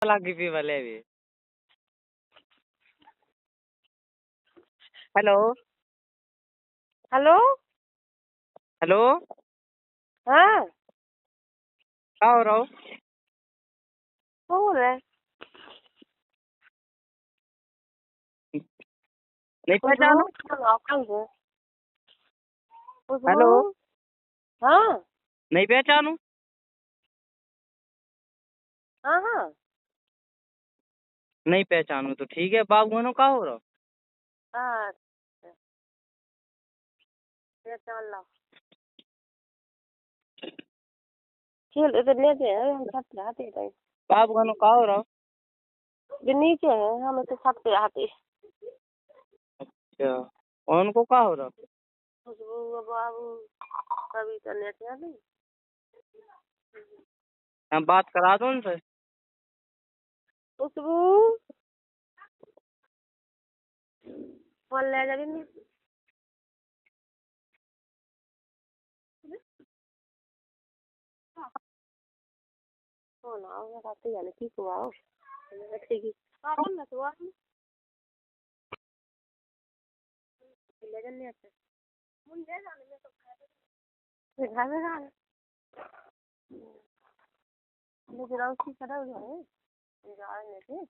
लगी भी भले भी। हेलो। हेलो। हेलो। हाँ क्या हो रहा हो? कौन है? नहीं खुशबू। पहचानो? कौन से? खुशबू। हेलो। हाँ नहीं पहचानू? हाँ हाँ नहीं पहचानू तो ठीक है। बाबू बनो क्या हो रहा? हाँ। ये चल लो। खेल इधर नीचे है, हम छत पे आते हैं। बाबू बनो क्या हो रहा? जो नीचे है हम तो छत पे आते। अच्छा। और उनको क्या हो रहा? खुशबू बाबू कभी तो नीचे आते। हम बात करा दो उनसे। खुशबू फोन ले जा भी। फोन आओ आते जाने की को आओ। ठीक है। पागल ना तो आप ले जाने आते। मुझे जाने में तो घर में जाने। लेकिन उसकी तरह हो जाए जाने से।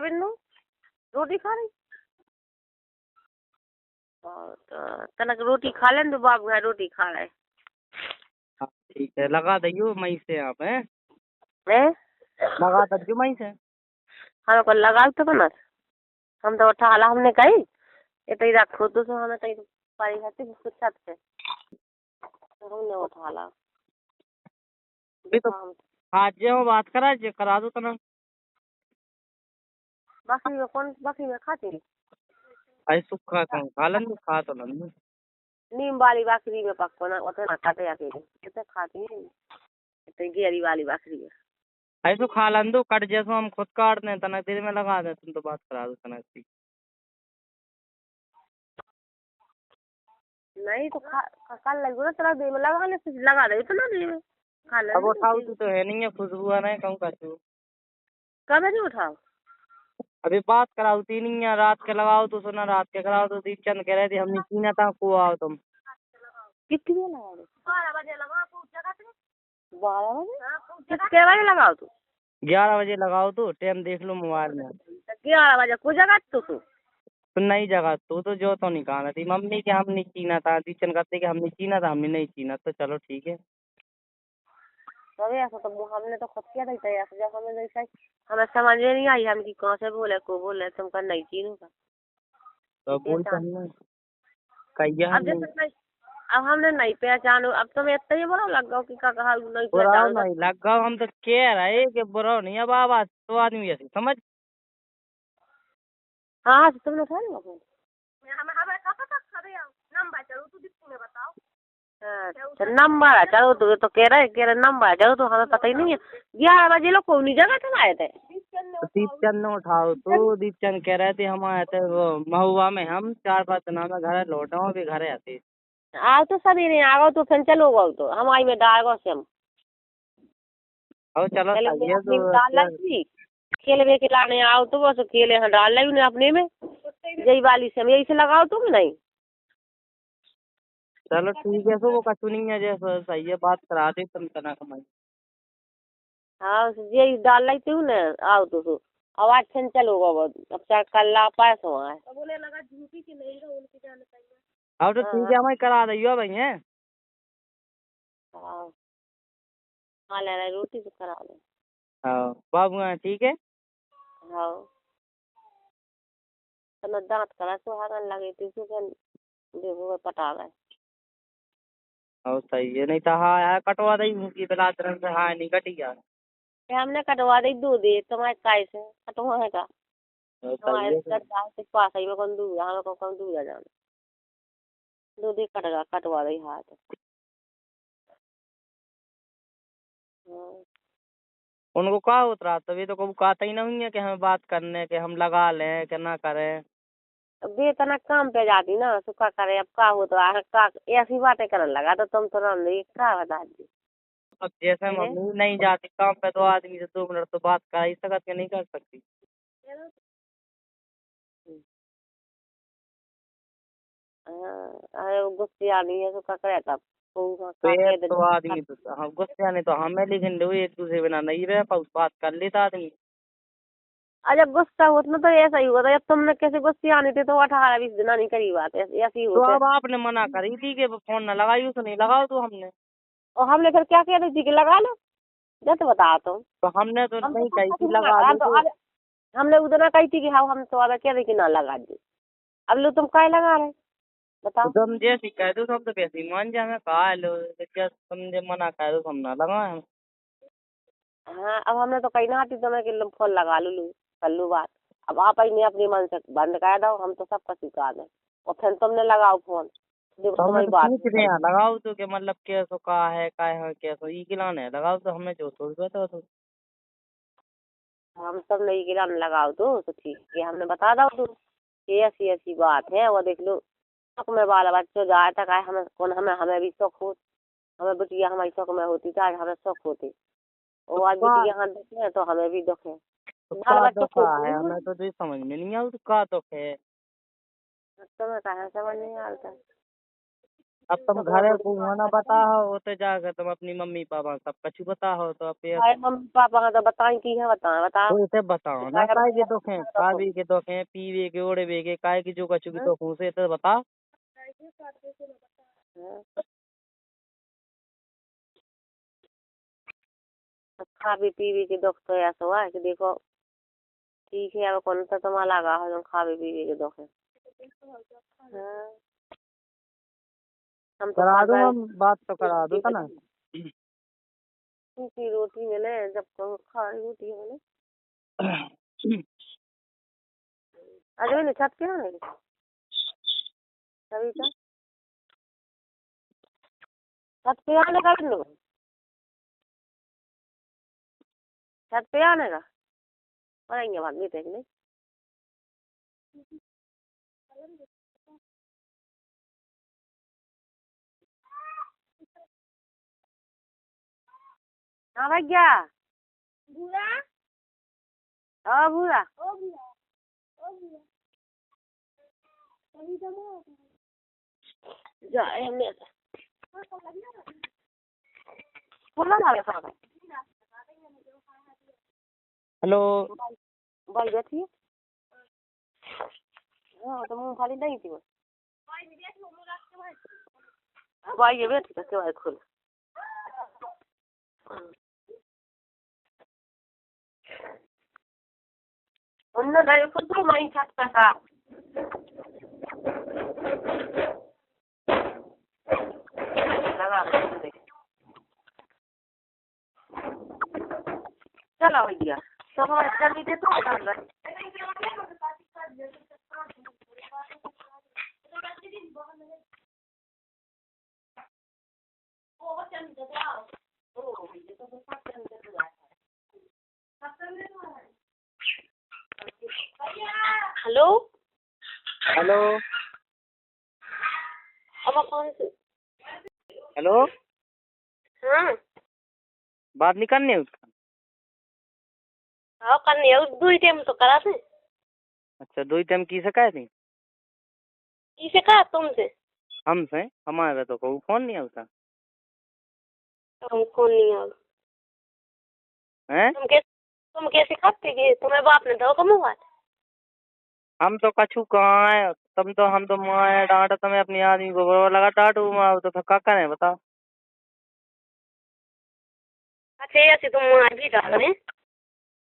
बिन्नू रोटी खा रही। और तनक रोटी खा लें तो बाप घर रोटी खा रहे हाँ ठीक है, लगा दियो मई से आप हैं। हैं। लगा दियो मई से। हमें को लगा तो बना। हम तो उठा ला हमने कही ये तो रखो तो हमें कहीं पारी खाती कुछ छत पे तो हमने उठा ला। अभी तो आज जो बात करा दो तना। बाकी में कौन बाकी में खाती अरे सुखा खा लन खा तो लन। नीम वाली बाकरी में पक्को ना उतना खाते अकेले ये तो खाती है। तो गेरी वाली बाकरी में ऐसो खा लन दो कट जैसो हम खुद काट दें तना देर में लगा दे तुम तो बात करा दो तना की। नहीं तो कल लग ना तेरा दे में लगा दे तो ना दे में खा अब लेने उठाओ तो है नहीं है खुशबू आना है कहूँ कैसे। कब नहीं उठाओ। अभी बात कराओ तीन ही है, रात के लगाओ तो सुना रात के कराओ तो दीपचंद कह रहे थे हमने सीना था को आओ तुम। कितनी देर लगाओ 12 बजे लगाओ तो जगह पे 12 बजे कितने बजे लगाओ तू 11 बजे लगाओ तो टाइम देख लो मोबाइल में। 11 बजे को जगह तू तो नई जगह तो जो तो नहीं कहा थी मम्मी के हमने चीना था दीपचंद कहते कि हमने चीना था हमने नहीं चीना तो चलो ठीक है। तभी ऐसा तो हमने तो खुद किया था ऐसा जब हमें नहीं सही हमें समझ में नहीं आई हम कि कौन से बोले को बोले तुमका नहीं चीनू का तो बोल हमने कहिया अब जैसे नहीं अब हमने नहीं पहचानो अब तो मैं इतना ही बड़ा लग गया कि का कहा नहीं बुरा पहचानो नहीं लगा हम तो कह रहे कि बुरा नहीं है बाबा तो आदमी ऐसे समझ। हाँ हाँ तुमने उठा लिया फोन हमें हमें कब तक खड़े आओ नंबर चलो तू दिखती में बताओ। अच्छा नंबर चलो तो कह रहे नंबर चलो तो हमें पता ही नहीं है 11 बजे लोग कौन जगह चला आए थे। तो दीपचंद ने उठाओ तो दीपचंद कह रहे थे हम आए थे वो महुआ में हम 4-5 दिनों में घर लौटा अभी घर आते। आओ तो सभी नहीं आओ तो फिर चलो गो तो हम आई में डाल गो से हम और चलो पहले सही मैं है अपने में डाल लाई थी खेल वे के लाने आओ तो बस खेले यहाँ डाल लाई उन्हें अपने में यही वाली से हम यही से लगाओ तुम नहीं। चलो ठीक है सो वो कछु नहीं है जैसे सही है बात करा दे तुम तना कमाई। हाँ यही डाल लाई थी ना आओ तो आवाज फिर चलो गो अब चार कल ला पाए सो आए बोले लगा झूठी की नहीं है उनकी जाने चाहिए। अब तो ठीक है हमें करा दियो भाई है। हाँ हाँ ले रहे रोटी तो करा ले। हाँ बाबू हाँ ठीक है। हाँ तो मैं दांत करा सुहागन लगे थी सुबह देखो पटा गए। और सही है नहीं तो हाँ यार कटवा दी मुझकी बिलात से हाँ नहीं कटी यार। हमने कटवा दी दूध दे तुम्हारे काय से कटवा का और सही हमारे है फिर। के पास ही में कौन दूर हमें कौन दूर जाना दूध ही कटवा दी हाथ। हाँ उनको कहा उतरा तभी तो कभी कहता ही नहीं है कि हमें बात करने के हम लगा लें कि ना करें। बेतना काम पे जाती ना तो क्या करे, अब का हो तो का ऐसी बातें करने लगा तो तुम तो नहीं क्या बता दी। अब जैसे मम्मी नहीं जाती काम पे तो आदमी से 2 मिनट तो बात कर ही सकती है, नहीं कर सकती। अरे वो गुस्से आदमी है तो क्या करे तब फिर तो आदमी तो हम गुस्से आने तो हमें, लेकिन दो एक दूसरे बिना नहीं रह पाऊ, बात कर लेता आदमी। अरे गुस्सा होता तो ऐसा ही होता, जब तुमने कैसे गुस्से आने थे तो 18-20 दिन नहीं करी बात ऐसी तो होते। अब आपने मना करी थी कि फोन न लगाई, तो नहीं लगाओ तो हमने। और हमने फिर क्या कह रही थी कि लगा लो, जैसे बताओ तुम। तो हमने तो हम नहीं तो कही थी हम लगा लो तो। हमने उधर कही थी कि हाँ हम तो कह रहे कि ना लगा दी, अब लो तुम काय लगा रहे बताओ। तो तुम जैसी कह दो सब तो वैसे ही मान जाए, कहा लो क्या समझे, मना कर दो हम ना लगाए हम। हाँ अब हमने तो कही ना आती तुम्हें कि लो फोन लगा लो कर लो बात। अब आप ही ने अपनी मन से बंद कर दो, हम तो सबका स्वीकार है। और फिर तुमने लगाओ फोन, देखो तो हमें तुम्हारी तो बात पूछ रहे हैं लगाओ तो, कि मतलब कैसो का है कैसो ई खिलाना है लगाओ तो, हमें जो सोच बताओ तो। हम सब नहीं गिराने लगाओ तो ठीक है, हमने बता दो तो ये ऐसी ऐसी बात है। वो देख लो शौक में बाल बच्चों जाए तक आए, हमें कौन हमें भी शौक हो, हमें बिटिया हमारी शौक में होती तो आज हमें शौक होती। तो वो आज बिटिया यहाँ दुख है तो हमें भी दुख है। तो बाल का बच्चों दुख को है, हमें तो ये समझ में नहीं आता का दुख है। तुम्हें कहा समझ नहीं आता। अब तुम तो घर बुरी को बात ना है बताओ तो जाकर तुम अपनी मम्मी पापा सब कुछ बताओ तो अब ये। हमारे मम्मी पापा का तो बताएं की है, बताओ तो इसे बताओ ना, काय के दुख है, खावे के दुख है, पीवे के ओढ़वे के, काय की जो कछु की दुख हो से तो बता। खावे पीवे के दुख तो ऐसा हुआ है कि देखो ठीक है, अब कौन सा तुम्हारा लगा हो जो खावे पीवे के दुख है। हाँ। हम तो करा खा दो, गए हम बात तो करा दो था ना। सूखी रोटी मिले, जब तुम खाई रोटी मिले आज मैंने छत पे आने तभी का छत पे आने का लो, छत पे आने का पढ़ेंगे बाद में नहीं। हाँ भैया बुआ, हाँ बुआ जाए हमने बोला ना साहब। हेलो भाई बैठी है। हाँ तो मूंगफली नहीं थी भाई, ये बैठी कैसे भाई खुल उन्होंने गए खुद तो नहीं छत पे था लगा चलो भैया तो हमारे जल्दी दे तो कर रहे हेलो हेलो अब कौन से हेलो, हाँ बात नहीं करनी है उसका। हाँ करनी है, दो ही टाइम तो करा थे। अच्छा, दो ही टाइम की शिकायत थी किसे कहा तुमसे? हमसे, हमारे तो कोई फोन नहीं आता हमको नहीं आ है। तुम कैसे खाते कि तुम्हें बाप ने दो का मोबाइल? हम तो कछु कहाँ है, हम तो माँ डांटा तुम्हें अपनी आदमी को बराबर लगा डांटू माँ, तो फिर क्या करें बताओ। अच्छा ऐसे तुम मार भी डाल रहे हैं?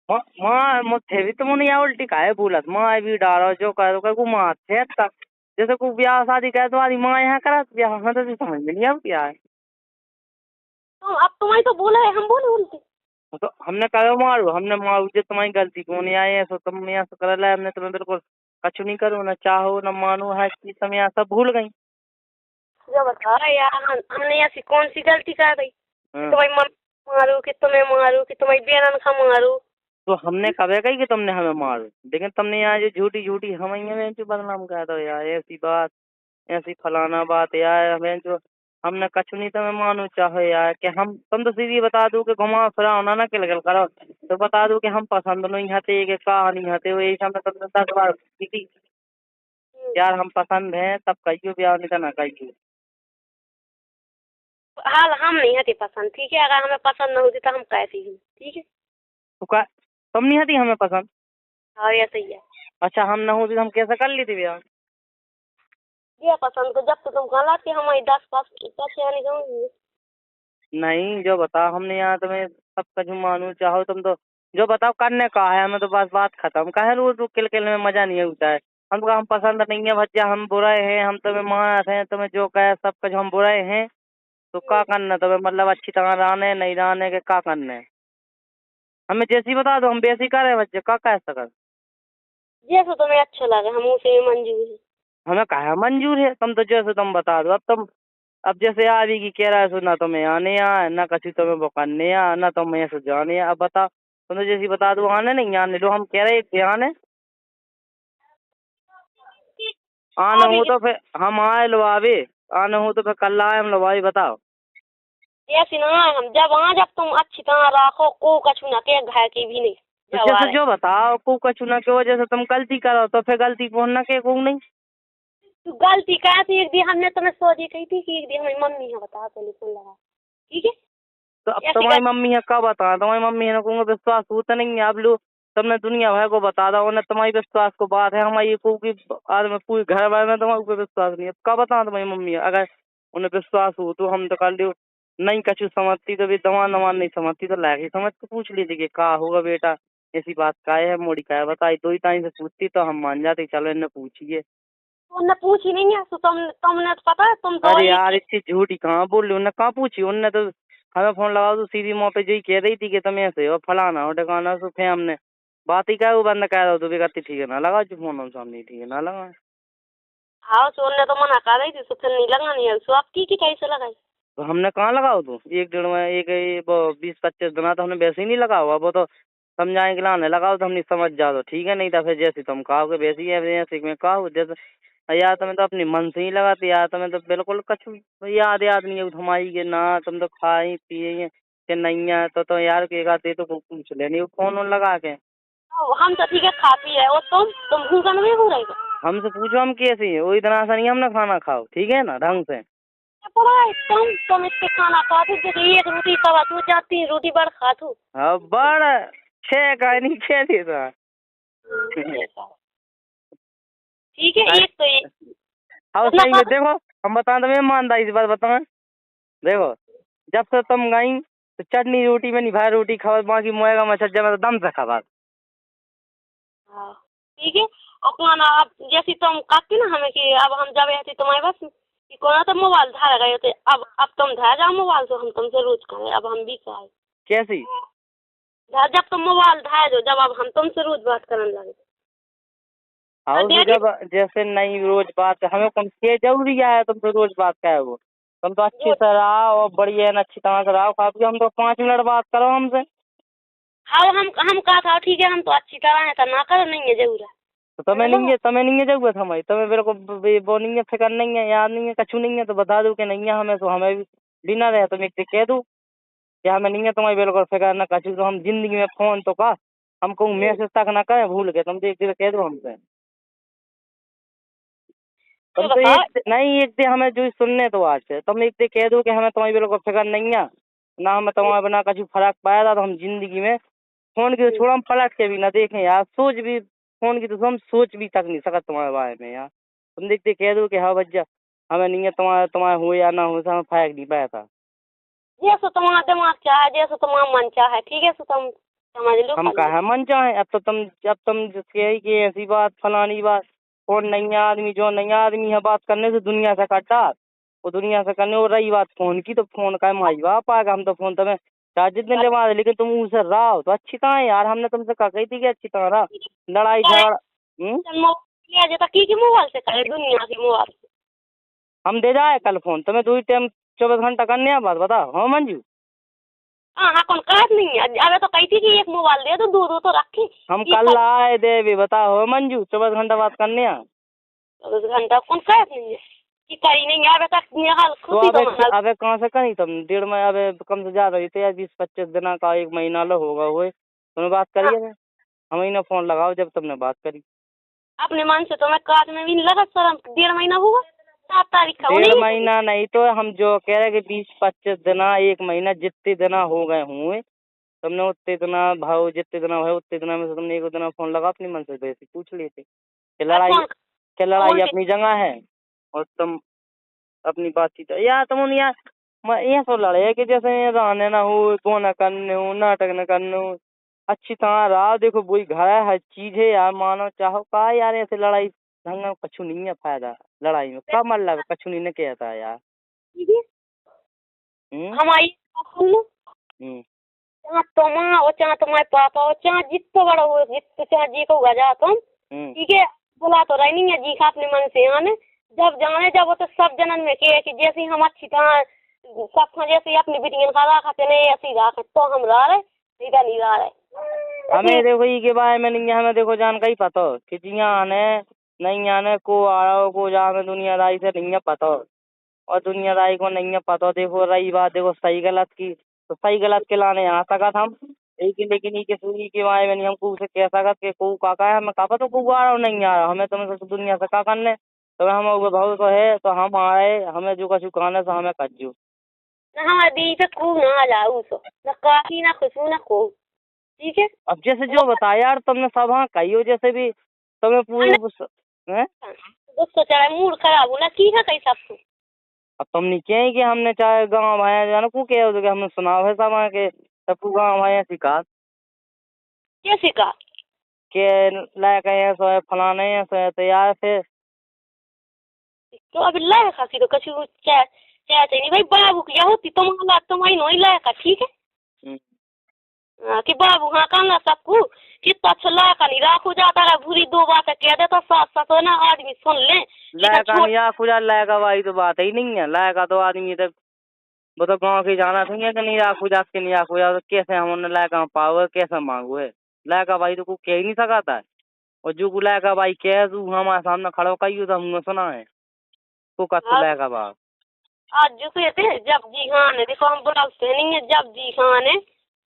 माँ मुझे भी तुम नहीं उल्टी काहे बोलत, माँ भी डालो जो करो को माँ थे तक, जैसे कोई ब्याह शादी करे तुम्हारी माँ यहाँ करा ब्याह, हमें तो समझ में नहीं अब क्या है। तो अब तुम्हें तो बोला है, हम बोले उल्टी? तो हमने कहो मारू, हमने मारू जो तुम्हारी गलती क्यों नहीं आई है, सो तुम यहाँ से कर ला, हमने तुम्हें बिल्कुल कछु नहीं करो, न चाहो न मानो है कि तुम यहाँ सब भूल गई। जो बता यार हमने ऐसी कौन सी गलती कर दी हाँ। तुम्हारी मम्मी मारू कि तुम्हें मारू कि तुम्हारी बहन का मारू? तो हमने कभी कही कि तुमने हमें मारो, लेकिन तुमने यहाँ जो झूठी झूठी हमें जो बदनाम कर दो यार, ऐसी बात, ऐसी फलाना बात यार, हमें जो हमने कछु नहीं तुम्हें मानो चाहो यार कि हम, तुम तो सीधी बता दो कि घुमा फिराओ ना किलकिल करो, तो बता दो कि हम पसंद नहीं हते कि कहा नहीं हते, वो यही हमने तुमने 10 बार की थी यार, हम पसंद हैं तब कहियो, ब्याह नहीं करना कहियो। हाल हम नहीं हती पसंद, ठीक है, अगर हमें पसंद न होती तो हम कैसी हूँ, ठीक है। तो का तुम नहीं हती हमें पसंद? और ये सही है। अच्छा हम न होती तो हम कैसे कर लेते ब्याह? ये पसंद को जब तो तुम कहा कि हमारी 10 पास नहीं कहूँगी। नहीं जो बताओ, हमने यहाँ तुम्हें सब कुछ मानू चाहो तुम तो, जो बताओ करने का है, हमें तो बस बात खत्म, काहे रोज रोज किलकिल में मजा नहीं होता है। हम तो हम पसंद नहीं है भज्जा, हम बुरे हैं, हम तुम्हें मार हैं, तुम्हें जो कहे सब कुछ हम बुरे हैं, तो क्या करना तुम्हें, मतलब अच्छी तरह रहने नहीं रहने के क्या करना है? हमें जैसी बता दो हम वैसी करे बच्चे, क्या कह सकर? जैसे तुम्हें अच्छा लगे हम उसे मंजूर है। हमें कहा मंजूर है, तुम तो जैसे तुम बता दो। अब जैसे आदमी की कह रहा है सो, ना तुम्हें आने आ ना कभी तुम्हें वो करने आ ना तुम्हें ऐसे जाने आ, अब बताओ तुम तो जैसी बता दो, आने नहीं आने दो, हम कह रहे थे आने आने अभी हो तो फिर हम आए लो आवे, आने हो तो फिर कल आए हम लो भाई, बताओ। ऐसी ना हम जब जब तुम अच्छी तरह रखो को कछु ना के घर की भी नहीं तो जब आ जैसे रहे। जो बताओ को कछु ना की वजह से तुम गलती करो तो फिर गलती फोन ना के को नहीं। तू गलती क्या थी, एक दिन हमने तुम्हें सोची कही थी कि एक दिन हमारी मम्मी है बता टेलीफोन लगा, ठीक है। तो अब ऐसी तुम्हारी मम्मी है कब बता, तुम्हारी मम्मी है ना कहूँगा विश्वास होता नहीं है, अब लो तुमने दुनिया भर को बता दो उन्हें, तुम्हारी विश्वास को बात है, हमारी को की आदमी पूरी घर भर में तुम्हारे ऊपर विश्वास नहीं है, कब बता तुम्हारी मम्मी है, अगर उन्हें विश्वास हो तो हम तो कर लियो, नहीं कछु समझती तो भी दवान दवान नहीं समझती तो लायक ही समझ के पूछ लीजिए कि का होगा बेटा, ऐसी बात का है मोड़ी का है, बताई दो ही टाइम से पूछती तो हम मान जाते चलो इन्हें पूछिए। तुमने पूछी नहीं है तो तुमने तो पता है तुम तो अरे ही यार इतनी झूठी कहाँ बोल रही, उन्हें कहाँ पूछी, उनने तो हमें फोन लगाओ तो सीधी मुँह पे जो ही कह रही थी कि तुम ऐसे हो फलाना हो ठिकाना, तो फिर हमने बात ही क्या वो बंद कह रहा हो तो भी कहती ठीक है ना लगा जो फोन हम सामने, ठीक है ना लगा। हाँ सोने तो मना कर रही थी तो फिर नहीं लगानी है, सो आप की कैसे लगाई। तो हमने कहाँ लगाओ, तो एक डेढ़ में एक वो 20-25 दिन तो हमने वैसे ही नहीं लगा हुआ, वो तो समझाएं कि लाने लगाओ तो हम नहीं समझ जाओ तो ठीक है, नहीं तो फिर जैसे तुम कहोगे वैसे ही है, जैसे मैं कहो जैसे यार तुम्हें तो अपनी मन से ही लगाती यार, तुम्हें तो बिल्कुल कछु याद नहीं है हमारी के ना, तुम तो खाई पिए कि नहीं है तो यार के गाते तो पूछ लेनी फोन वोन लगा के। हम तो ठीक है खा पी है और तुम भूखन में हो रही हो। हमसे पूछो हम कैसे हैं, वो इतना सा नहीं हमने खाना खाओ ठीक है ना ढंग से। तुम इससे खाना खाते थे एक रोटी तवा तू जाती रोटी बड़ खातू। हाँ बड़ 6 का नहीं 6 थी था। ठीक है एक तो ये हाँ सही है, देखो हम बता तुम्हें ईमानदारी से बात बताओ, देखो जब से तुम गई तो चटनी रोटी में नहीं भाई रोटी खाओ, बाकी मोएगा मछज्जा में तो दम से खावा। हाँ ठीक है। और खाना अब जैसी तुम कहती ना हमें कि अब हम जब आती तुम्हारे पास कि कोना तो मोबाइल धार गए थे, अब तुम धार जाओ मोबाइल तो हम तुमसे रोज करें, अब हम भी कहें कैसी जब तुम मोबाइल धार दो, जब अब हम तुमसे रोज बात करने लगे। हाँ तो जब जैसे नहीं रोज बात हमें कम से जरूरी है, तुम तो रोज बात का है वो, तुम तो अच्छी से रहो और बढ़िया है ना अच्छी तरह से रहो खा पी, हम तो 5 मिनट बात करो हमसे। हाँ हम कहा था ठीक है हम तो अच्छी तरह है तो ना करो, नहीं है जरूर है तो तुम्हें नहीं है जरूरत हमारी, तुम्हें मेरे को वो नहीं है, फिक्र नहीं है, याद नहीं है, कछु नहीं है तो बता दो कि नहीं है हमें, तो हमें भी बिना रहे तुम एक कह दो कि हमें नहीं है तुम्हारी बिल्कुल फिक्र ना कछु, तो हम जिंदगी में फोन तो का हमको मैसेज तक ना करें भूल के, तुम तो एक दिन कह दो हमसे। तुम तो एक दिन हमें जो सुनने तो आज से तुम एक दिन कह दो कि हमें तुम्हारी बिल्कुल फिक्र नहीं है ना, हमें तुम्हारे बिना कछु फर्क पाया था, तो हम जिंदगी में फोन की तो छोड़ा हम पलट के भी ना देखें यार, सोच भी फोन की तो हम सोच भी तक नहीं सकत तुम्हारे बारे में यार, तुम देखते कह दो कि हाँ भज्जा हमें नहीं है तुम्हारे हो या ना हो, हमें फर्क नहीं पाया था। जैसे तुम्हारा दिमाग चाहे जैसे तुम्हारा मन चाहे ठीक है, तो तुम समझ लो। हम कहा मन चाहे, अब तुम कही कि ऐसी बात फलानी बात, कौन नहीं आदमी जो नहीं आदमी है बात करने से दुनिया से कटा, वो दुनिया से करने, और रही बात फोन की तो फोन का माई बाप आएगा, हम तो फोन तुम्हें चाहे जितने लेवा दे, लेकिन तुम उसे रहो तो अच्छी तरह यार, हमने तुमसे कहा कही थी कि अच्छी तरह रहा, लड़ाई झगड़ा की मोबाइल से करे दुनिया के मोबाइल से हम दे जाए कल फोन तुम्हें 2 टाइम 24 घंटा करने बात बताओ। हाँ मंजू हाँ हाँ कौन कहत नहीं है। अबे तो कही थी कि एक मोबाइल दे दो, दो तो रखे। हम कल आए दे भी बताओ मंजू 24 घंटा बात करने हैं। 24 घंटा कौन कहत नहीं है कि करी नहीं है। अबे तक हाल तो खुशी तो मना। अबे कहाँ से करी तुम 1.5 महीना अबे कम से ज्यादा ही तो यार 20-25 दिन का 1 महीना लो होगा हुए तुमने बात करी है। हम ही ना फोन लगाओ जब तुमने बात करी। अपने मन से तो मैं काट में भी नहीं लगा सर। 1.5 महीना हुआ 7 तारीख का 1.5 महीना नहीं तो हम जो कह रहे कि 20-25 दिन 1 महीना जितने दिन हो गए हुए तुमने उतने दिन भाव जितने दिन है उतने दिन में से तुमने 1 दिन फोन लगा अपनी मन से वैसे पूछ लेते कि लड़ाई अपनी जगह है और तुम अपनी बातचीत यार तुम यार मैं ये सो लड़े कि जैसे ये रहने ना हो को न करने हो नाटक न करने हो अच्छी तरह रहा देखो वही घर है हर चीज है यार मानो चाहो का यार ऐसे लड़ाई ढंग में कछु नहीं है फायदा लड़ाई में क्या मतलब है कछु नहीं ने कहता है यार। हमारी हम्म चाहे तुम हो चाहे तुम्हारे पापा हो चाहे जितना बड़ा हो जितना चाहे जी को गजा तुम ठीक है। बोला तो रही नहीं है जी का अपने मन से आने जब जाने जब वो तो सब जनन में के कि जैसे हम अच्छी तरह सब जैसे अपनी बेटियां का रखते नहीं ऐसी रखे तो हम रह रहे नहीं रह रहे। हमें देखो ये के बारे में नहीं है हमें देखो जानकारी पता हो कि जिया आने नहीं आने को आ रहा हो को जाने दुनियादारी से नहीं है पता हो और दुनियादारी को नहीं है पता। देखो रही बात देखो सही गलत की तो सही गलत के लाने आ सकत हम एक लेकिन ये सूरी के बारे में नहीं हमको उसे कह सकत कि को काका है हमें काका तो को आ रहा हो नहीं आ रहा हमें तुम्हें तो दुनिया से का करने तो हम भाव तो है तो हम आ रहे हमें जो कछु कहने से हमें कज्जू हमारे दी पे खूब ना जाऊ सो न काफी ना खुशबू ना को ठीक है। अब जैसे जो बताया यार तुमने सब हाँ कही हो जैसे भी तुम्हें पूरी हैं दोस्तों चाहे मूड खराब हो ना की है कहीं सब अब तुम नहीं कहे कि हमने चाहे गाँव भाई जाना को कह दो कि हमने सुना है सब के सबको गाँव भाई सिखा कैसे का के लायक है सो है फलाने है सो है तो यार फिर तो अब लायक खासी तो कछु चाहे चाहे नहीं भाई बाबू की होती तुम्हारा तुम्हारी नहीं लायक ठीक है। कि बाबू हाँ कहना सबको कितना अच्छा लायक नहीं राखू जाता है बुरी 2 बातें कह देता साथ साथ है ना आदमी सुन ले लायका खुदा लायका भाई तो बात ही नहीं है लायका तो आदमी तो वो तो गाँव की जाना थी कि नहीं राखू जा के नहीं राखू जा तो कैसे हम उन्हें लायका पाओ कैसे मांगू है लायका भाई तो को कह ही नहीं सकाता है और जो को लायका भाई कह तू हमारे सामने खड़ो कही तो हमने सुना है तो कत्तू लायका भाव आज जो कहते जब जी हाँ ने देखो हम बुलाते नहीं है जब जी हाँ ने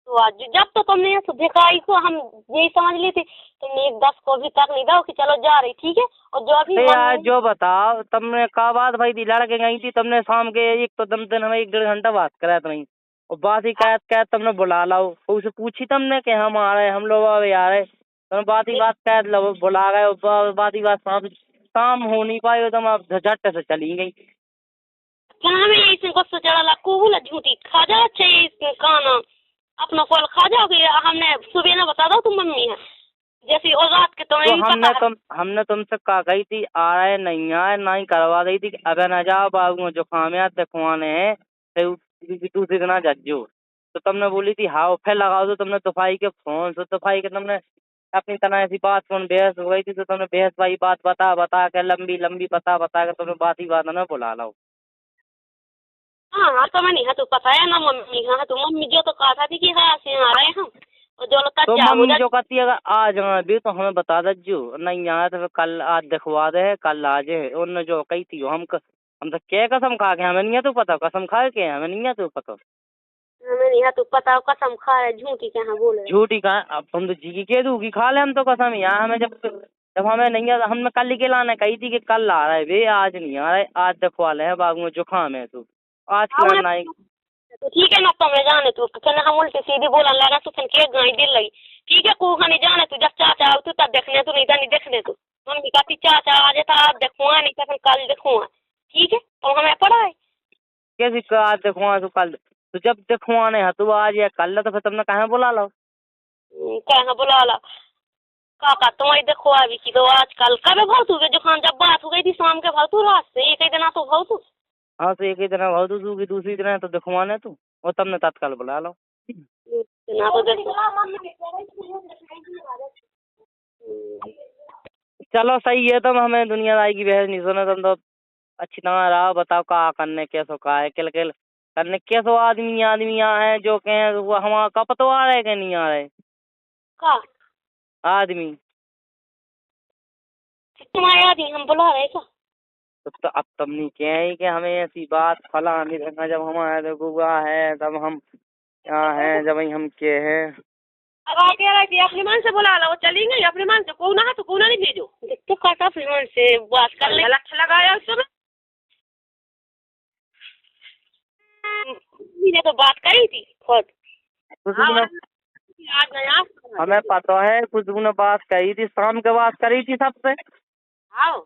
तो आज जब तो तुमने दिखाई को हम यही समझ ली थी तुमने 10 को भी तक नहीं दो कि चलो जा रही ठीक है। और जो अभी यार जो बताओ तुमने का बात भाई थी लड़के गई थी तुमने शाम के एक तो दम दिन हमें 1-1.5 घंटा बात करा तुम्हें और बात ही कैद तुमने बुला लाओ उसे पूछी तुमने कि हम आ रहे हम लोग अभी आ रहे तुम बात ही बात कैद लो बुला गए और बात ही बात शाम हो नहीं पाई तुम अब झट से चली गई क्या हमें इसे गुस्सा चढ़ा को बोला झूठी खा जा चाहिए खाना अपना फल खा जाओगे हमने सुबह ना बता दो तुम मम्मी है जैसे और रात के तुम्हें तो हमने तुमसे कहा गई थी आ रहे नहीं आए ना ही करवा दी थी अगर न जाओ बाबू जुकाम याद दिखवाने हैं तो दूसरी दिन जज्जो तो तुमने बोली थी हाँ फिर लगाओ तो तुमने तुफाई के फोन से तुफाई के तुमने अपनी तरह ऐसी बात कौन बहस हो गई थी तो तुमने बहस भाई बात बता के लंबी लंबी बता के तुमने बात ही बात में बुला लो। हाँ हाँ तो मैंने हाँ तो पता है ना मम्मी हाँ तो मम्मी जो तो कहा था थी कि हाँ से आ रहे हम और जो तो मम्मी जो कहती है अगर आज भी तो हमें बता दो नहीं आया तो कल आज दिखवा दे कल आज उन्होंने जो कही थी हम तो क्या कसम खा के हमें नहीं है तो पता कसम खा के हमें नहीं है तो पता हमें नहीं है तो पता कसम खा है झूठी क्या बोल रहे झूठी कहा अब तुम तो जी की कह दूगी खा ले हम तो कसम यहाँ हमें जब हमें नहीं है हमने कल ही के लाने कही थी कि कल आ रहा है भे आज नहीं आ रहा है आज दिखवा ले बाबू में जुकाम है तो आज की लाना है तो ठीक है ना तो मैं जाने तू कहना हम उल्टी सीधी बोलन लगा तो फिर के गाय दिल लगी ठीक है को नहीं जाने तू जब चाचा आओ तू तब देखने तू नहीं तो नहीं देखने तू मम्मी कहती चाचा आ जाता आज देखुआ नहीं तो फिर कल देखुआ ठीक है तो हमें पड़ा है कैसी आज दिखवा तो कल तो जब दिखवाने है तो आज या कल तो फिर तुमने कहाँ बुला लो कहाँ बुला ला काका तुम्हारी देखो अभी की तो आज कल कब भाव तू जो खान जब बात हो गई थी शाम के भाव तू रात से एक ही दिन तो भाव तू हाँ तो एक ही दिन भाव दूसरी दूसरी दिन तो दिखवाने तू और तुमने तत्काल बुला लो ना तो देखो चलो सही है तुम हमें दुनियादारी की बहस नहीं सुने तुम तो अच्छी तरह रहा बताओ क्या करने कैसो का है किल करने कैसो आदमी है जो कहें वो हमारा कब तो आ रहे कि नहीं आ रहे का आदमी। तुम्हारे आदमी हम बुला रहे का? तो अब तुम नहीं कहे कि हमें ऐसी बात फला नहीं रहना, जब हमारे तो गुआ है तब हम यहाँ हैं, जब हम के हैं। अब आप कह रहे थे अपने मन से बुला लो, चलेंगे अपने मन से, को ना है तो को ना नहीं भेजो। तो काका अपने मन से बात कर ले, लक्ष्य लगाया उस समय मैंने तो बात करी थी खुद। खुशबू ने आज नया हमें पता है, खुशबू ने बात कही थी, शाम के बात करी थी सबसे। आओ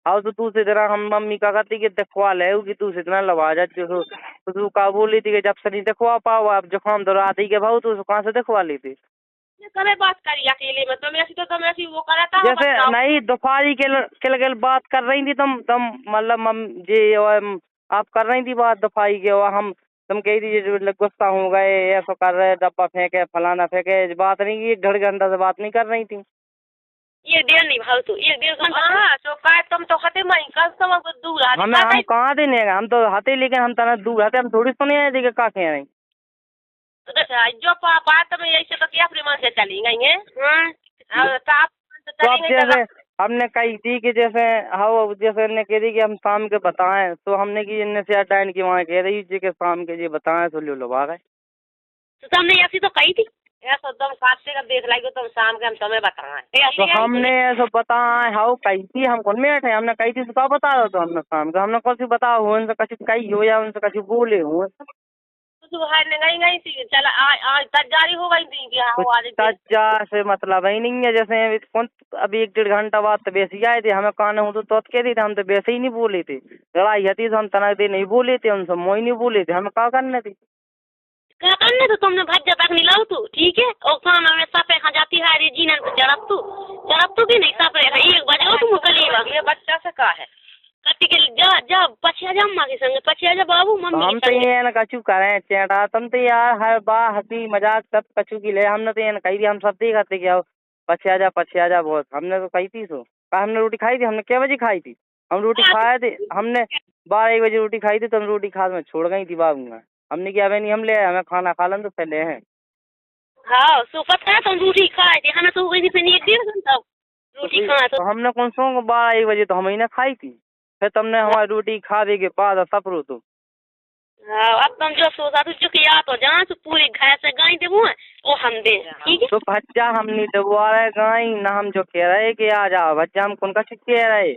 आओ तो दूसरी तरह हम मम्मी का कहती कि दिखवा ले कि दूसरी तरह लवा जा, जो खुशबू का बोली थी कि जब से नहीं दिखवा पाओ आप जुकाम तो रात ही के भाव तो कहाँ से दिखवा ली थी। करे बात करी अकेले में, तुम ऐसी तो तुम ऐसी वो करा था जैसे नहीं दोपहरी के बात कर रही थी तुम मतलब जी आप कर रही थी बात दोपहरी के, और हम तुम कही थी गुस्सा हो गए ऐसा कर रहे डब्बा फेंके फलाना फेंके, बात नहीं की 1.5 घंटा से बात नहीं कर रही थी। एक डेढ़ नहीं भाव तो 1.5 घंटा तो का तुम तो हते मई कल तुम दूर आ हमें हम कहाँ देने हम तो हते, लेकिन हम तना दूर हते, हम थोड़ी सुने आए थे कि का कह रही। जो बात में ऐसे तो क्या अपने मन से चली गई है। तो अब जैसे हमने कही थी कि जैसे हाँ जैसे ने कह दी कि हम शाम के बताएं, तो हमने की इनने से टाइम की वहाँ कह रही थी कि शाम के जी बताएं तो लो लो आ गए। तो तुमने ऐसी तो कही थी ऐसा तुम साथ से देख लाइए तुम शाम के हम तुम्हें बताएं। तो हमने ऐसा बताएं हाँ कही थी, हम कौन में थे, हमने कही थी तो क्या बता रहे, तो हमने शाम का हमने कौन सी बताओ हो उनसे कछु कही हो या उनसे कछु बोले हो। तो हार ने गई थी चल आज तक जारी हो गई थी सज्जा से मतलब ही नहीं है, जैसे कौन अभी 1.5 घंटा बाद तो वैसे ही आए थे, हमें कान हो तो कह दी थे, हम तो वैसे ही नहीं बोले थे, लड़ाई हती तो हम तनक दे नहीं बोले थे, उनसे मोई नहीं बोले थे, हमें क्या करने थे। क्या करने तो तुमने भज्जा तक नहीं लाओ तू ठीक है, और खाना में सपे खा जाती है अरे जीना तो जड़प तू भी नहीं सपे 1 बजे तुम कलीवा ये बच्चा से का है कति के जा पछिया जा अम्मा के संग पछिया जा बाबू मम्मी हम तो ये न कछु करें चेटा, तुम तो यार हर बार हंसी मजाक सब कछु की ले, हमने तो ये न कही थी, हम सब देखते कि आओ पछिया जा बहुत, हमने तो कही थी सो हमने रोटी खाई थी, हमने क्या बजे खाई थी, हम रोटी खाए थे, हमने 12-1 बजे रोटी खाई थी, तो हम रोटी खा में छोड़ गई थी बाबू में, हमने क्या नहीं हम ले आए, हमें खाना खा लें तो पहले हैं। हाँ सो पता है तुम रोटी खाए थे हमें तो हो गई थी फिर 1-1.5 घंटा रोटी खाए तो हमने कौन सो 12-1 बजे तो हम ही ना खाई थी, फिर तुमने हमारी रोटी खाने के बाद सपरो तो हाँ अब तुम जो सोचा तू चुकी आ तो जहाँ से पूरी घर से गाय दे वो हम दे ठीक है। तो बच्चा हम नहीं दबवा रहे गाय ना, हम जो कह रहे कि आ जाओ बच्चा, हम कौन का कह रहे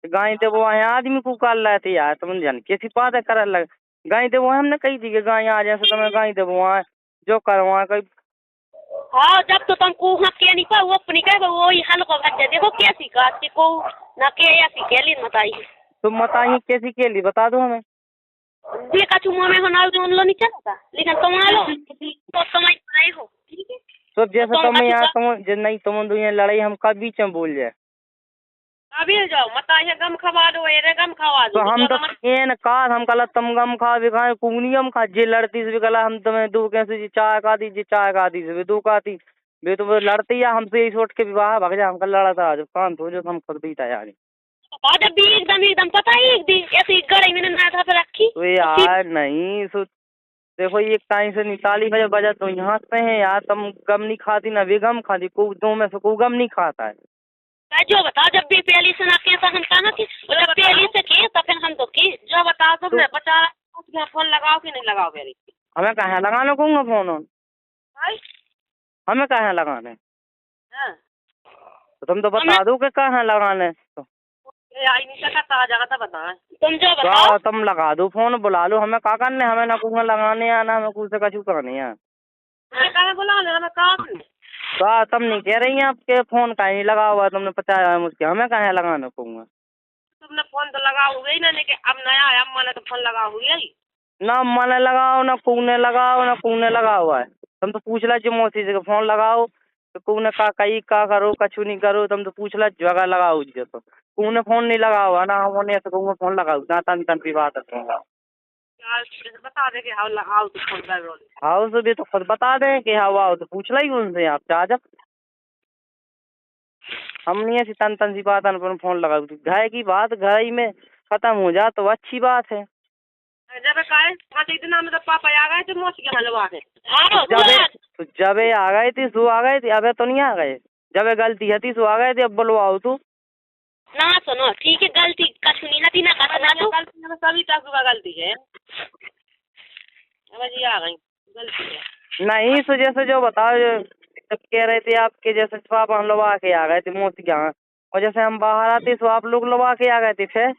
गाय दबो आए आदमी को कर रहे थे यार, तुम जान कैसी बात है कर लग गाय दबो, हमने कही थी कि गाय आ जाए तो तुम्हें गाय दबो आए जो करवा कोई। हाँ जब तो तुमको हाँ के नहीं पर वो अपनी कहे वो ही हल को भज देखो कैसी काट के को ना के ऐसी केली बताइए तुम बताइए कैसी केली बता दो हमें। देखा चुमा में होना जो उन लो नहीं चलता लेकिन तुम आ लो तो समझ पाए हो ठीक है। तो जैसे तुम यहाँ तुम नहीं तुम दुनिया लड़ाई हम कब बीच में बोल जाए, अभी जाओ मत आइए गम खवा दो ये गम खवा दो तो हम तो एन का हम कल तुम गम खा भी खाए कुगनियम खा जे लड़ती से भी कला हम तुम्हें दो कैसे जी चाय का दी जी चाय का दी से दो का दी वे तो लड़ती है हमसे यही सोच के विवाह भग जा, हम कल लड़ा था जब कांत हो जो हम खुद भी तैयार जब भी एकदम पता ही एक दिन ऐसी गड़े मैंने ना था रखी तो यार नहीं सो देखो ये टाइम से 49 बजे तो यहाँ से हैं यार, तुम गम नहीं खाती ना वे गम खाती, को दो में से को गम नहीं खाता है। जो बताओ जब भी पहली से ना कैसा हम कहा कि जब पहली से किए तो फिर हम तो की जो बताओ तुमने बचा फोन लगाओ कि नहीं लगाओ मेरी हमें कहाँ लगाने कहूँगा फोन हमें कहाँ लगाने तो तुम तो बता दो कि कहाँ लगाने तो आई नहीं सकता जगह बताए तुम जो बताओ तुम लगा दो फोन बुला लो, हमें क्या करने, हमें ना कहूँगा लगाने या ना हमें कुछ कछु करने है कहाँ बुलाने हमें कहाँ तो तुम नहीं कह रही हैं आपके फोन का नहीं लगा हुआ तुमने 50 मुझके, हमें कहाँ लगाने कहूँगा। तुमने फोन तो लगा हुआ ही ना लेकिन अब नया है अम्मा ने तो फोन लगा हुआ ही ना मैंने लगाओ ना कूने लगाओ ना कूने लगा हुआ है, तुम तो पूछ ला जो मौसी से फोन लगाओ तो कूने का कहीं का करो कछु नहीं करो, तुम तो पूछ ला जगह लगाओ जो तो कूने फोन नहीं लगा हुआ ना, हमने ऐसे कहूँगा फोन लगाओ ना तन तन की बात है बता दे कि हाँ लगाओ तो फोन कर हाउस भी तो खुद बता दें कि हाँ आओ तो पूछ ला ही उनसे आप चाह जब हम नहीं ऐसी तन तन सी बात पर फोन लगाओ, घर की बात घर ही में खत्म हो जाए तो अच्छी बात है। जब काहे हाँ तो इतना मतलब पापा आ गए थे मौसी के हलवा के जब आ गए थी सो आ गए थे, अबे तो नहीं आ गए। जब गलती थी सो आ गए थे, अब बुलवाओ तू ना सुनो ठीक है गलती कछुनी नती ना करना तो गलती में सभी टाकू का गलती है। अब जी आ गई गलती है नहीं। सो जैसे जो बताओ, जब कह रहे थे आपके जैसे पापा हम लोग आके आ गए थे मौसी के यहाँ, और जैसे हम बाहर आते तो आप लोग आ के आ गए थे। फिर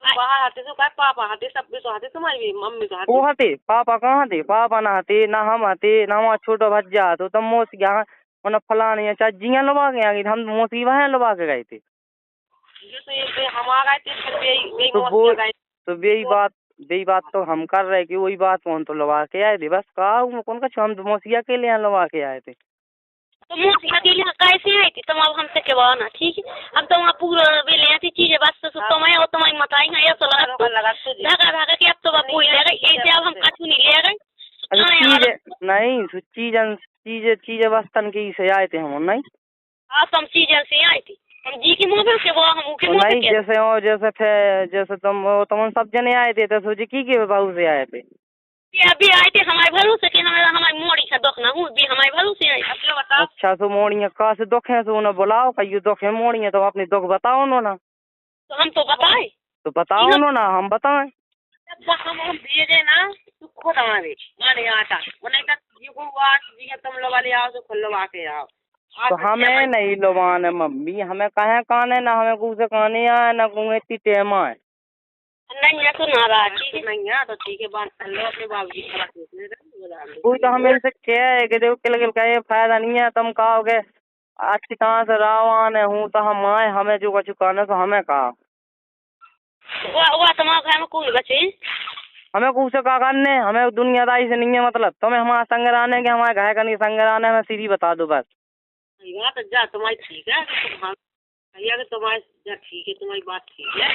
बाहर आते तो क्या पापा आते सब भी तो आते तुम्हारी मम्मी तो वो हते पापा कहाँ थे? पापा ना हते ना हम हते ना हमारा छोटा भज्जा तो तब मौसी यहाँ मतलब फलानी चाचियाँ लगा के आ गई, हम मौसी वहाँ लगा के गए थे। तो हम आ गए थे फिर यही तो मौसी वो आ गए। तो यही बात तो हम कर रहे कि वही बात कौन तो लगा के आए थे। बस कहा कौन का हम तो मौसिया के लिए लगा के आए थे। तो मौसी अकेले कैसे आई थी तुम अब हमसे क्या ना ठीक है। अब तो वहाँ पूरा बेले ऐसी चीजें बस तो तुम्हें और तुम्हारी मताई है तो लगा धागा के अब तो बापू ले गए ऐसे अब हम कछु नहीं ले गए। अच्छा नहीं चीजें बस तन की से आए थे हम नहीं। हाँ तुम चीजें से आई थी हम जी की मुँह पे वो हम के मुँह नहीं जैसे और जैसे तुम सब जने आए थे तो सोचे की बाबू से आए थे। अभी आए थे हमारे भरोसे कि हमारी मोड़ी से दुख ना हूँ भी हमारे भरोसे आई। अच्छा तो मोड़ियाँ कहाँ से दुख है तो उन्हें बुलाओ कहिए दुख है मोड़ियाँ तो अपने दुख बताओ उन्होंने। तो हम तो बताए तो बताओ उन्होंने हम बताएं। हम भेजे ना तो खुद हमारे माने आता उन्हें जी तुम लोग वाले आओ तो खुद लोग आके आओ। तो हमें नहीं लुभान है मम्मी, हमें कहे काने ना हमें कुछ कहानी आए ना कुछ इतनी टेम आए। नहीं है सुना रहा नहीं है तो ठीक है बात कर लो अपने बाबूजी कोई तो हम इनसे क्या है कि देखो किल का ये फायदा नहीं है। तुम कहोगे अच्छी तरह से रावान हूँ तो हम आए हमें जो कुछ कहना तो हमें कहा वो तुम्हारे घर में कोई बचे हमें कुछ का करने हमें दुनियादारी से नहीं है मतलब। तुम्हें हमारा संग रहने के हमारे घर का नहीं संग रहने हमें सीधी बता दो बस। तो जा तुम्हारी ठीक है भैया तुम्हारी ठीक है तुम्हारी बात ठीक है।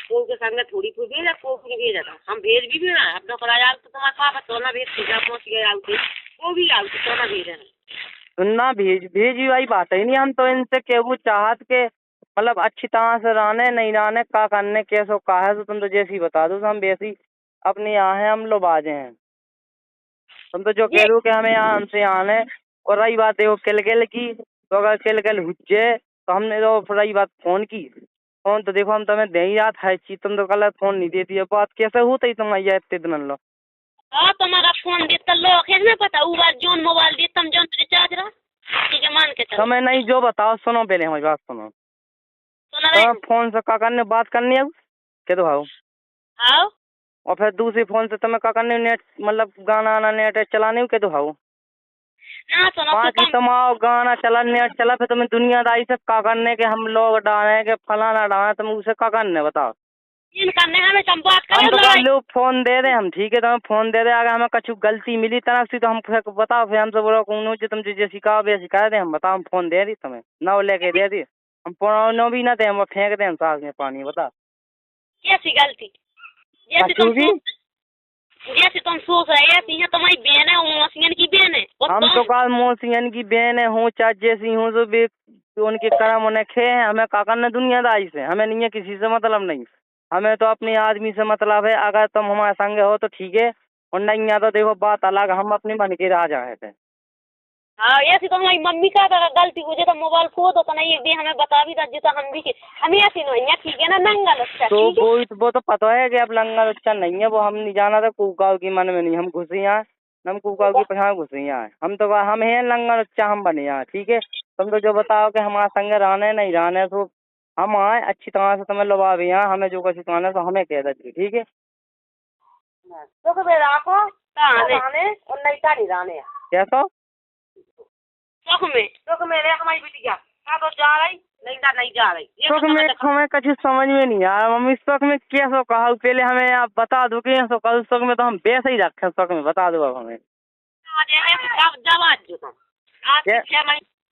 कोई के संग थोड़ी कोई भेजा कोई नहीं भेजा था हम भेज भी ना अपना पराया तो तुम्हारे पापा तो ना भेज सीधा पहुँच गए आउटे वो भी आउटे तो ना भेजा ना भेजी वाली बात ही नहीं। हम तो इनसे केवू चाहत के मतलब अच्छी तरह से रहने नहीं रहने का करने कैसो का है तो तुम तो जैसी बता दो तो हम वैसी अपने यहाँ है हम लोग बाजे हैं। तुम तो जो कह रहे हो कि हमें यहाँ हमसे आने और रही बात है वो किल की तो अगर किल हुज्जे तो हमने तो रही बात फोन की फोन तो देखो हम तुम्हें दे ही रात है चीज तुम तो कल फोन नहीं देती है बात कैसे होता ही तुम आइया इतने दिन लो। हाँ तुम्हारा फोन देता लोग है ना पता वो बार जोन मोबाइल देता हम जोन रिचार्ज रहा ठीक है मान के चलो। तुम्हें नहीं जो बताओ सुनो पहले हमारी बात सुनो। तो फोन से का करने बात करनी है क्या तो भाव आओ और फिर दूसरे फोन से तुम्हें का करने नेट मतलब गाना आना नेट चलाने के तो भाव ना सुनो बाकी तुम आओ गाना चला नेट चला फिर तुम्हें दुनियादारी से का करने के हम लोग डाले के फलाना डाले तुम उसे का करने बताओ। करने हमें हम बात हम तो करें लोग फोन दे दे हम ठीक है तुम्हें फोन दे दे अगर हमें कुछ गलती मिली तरफ से तो हम फिर बताओ फिर हमसे बोलो कौन जो तुम जो सिखाओ वे सिखा दे हम बताओ हम फोन दे दी तुम्हें ना लेके दे दी हम पुराना भी ना दे हम फेंक दे हम साथ में पानी बता कैसी गलती जैसे तुम सोच रहे ऐसी है तुम्हारी बहन है वो मौसियन की बहन है हम तो कल मौसियन की बहन है हूँ चाहे जैसी हूँ जो उनके कर्म उन्हें खे हैं हमें का करना दुनियादारी से हमें नहीं है किसी से मतलब नहीं। हमें तो अपने आदमी से मतलब है अगर तुम हमारे संग हो तो ठीक है और नहीं है तो देखो बात अलग हम अपने बन के राजा है थे। हाँ ऐसी तो हमारी मम्मी का अगर गलती हो जाए तो मोबाइल खो दो तो नहीं एक दिन हमें बता भी दे तो हम भी हमें ऐसी नहीं है ठीक है ना नंगल अच्छा तो वो तो पता है कि अब लंगर अच्छा नहीं है वो हम नहीं जाना था कुकाव की मन में नहीं हम घुसे यहाँ हम कुकाव की पछाड़ घुसे यहाँ हम तो हम हैं लंगर अच्छा हम बने यहाँ ठीक है। तुम तो जो बताओ कि हमारा संग रहने नहीं रहने तो हम आए अच्छी तरह से तुम्हें लुभा भी यहाँ हमें जो कुछ कहना तो हमें कह दीजिए ठीक है। तो फिर आपको रहने और नहीं का नहीं रहने कैसा सुख में हमारी बेटी क्या तो जा रही नहीं जा रही सुख में हमें कुछ समझ में नहीं आ रहा मम्मी सुख में कैसो कहा पहले हमें आप बता दो कि सुख में तो हम वैसे ही रखे सुख में बता दो अब हमें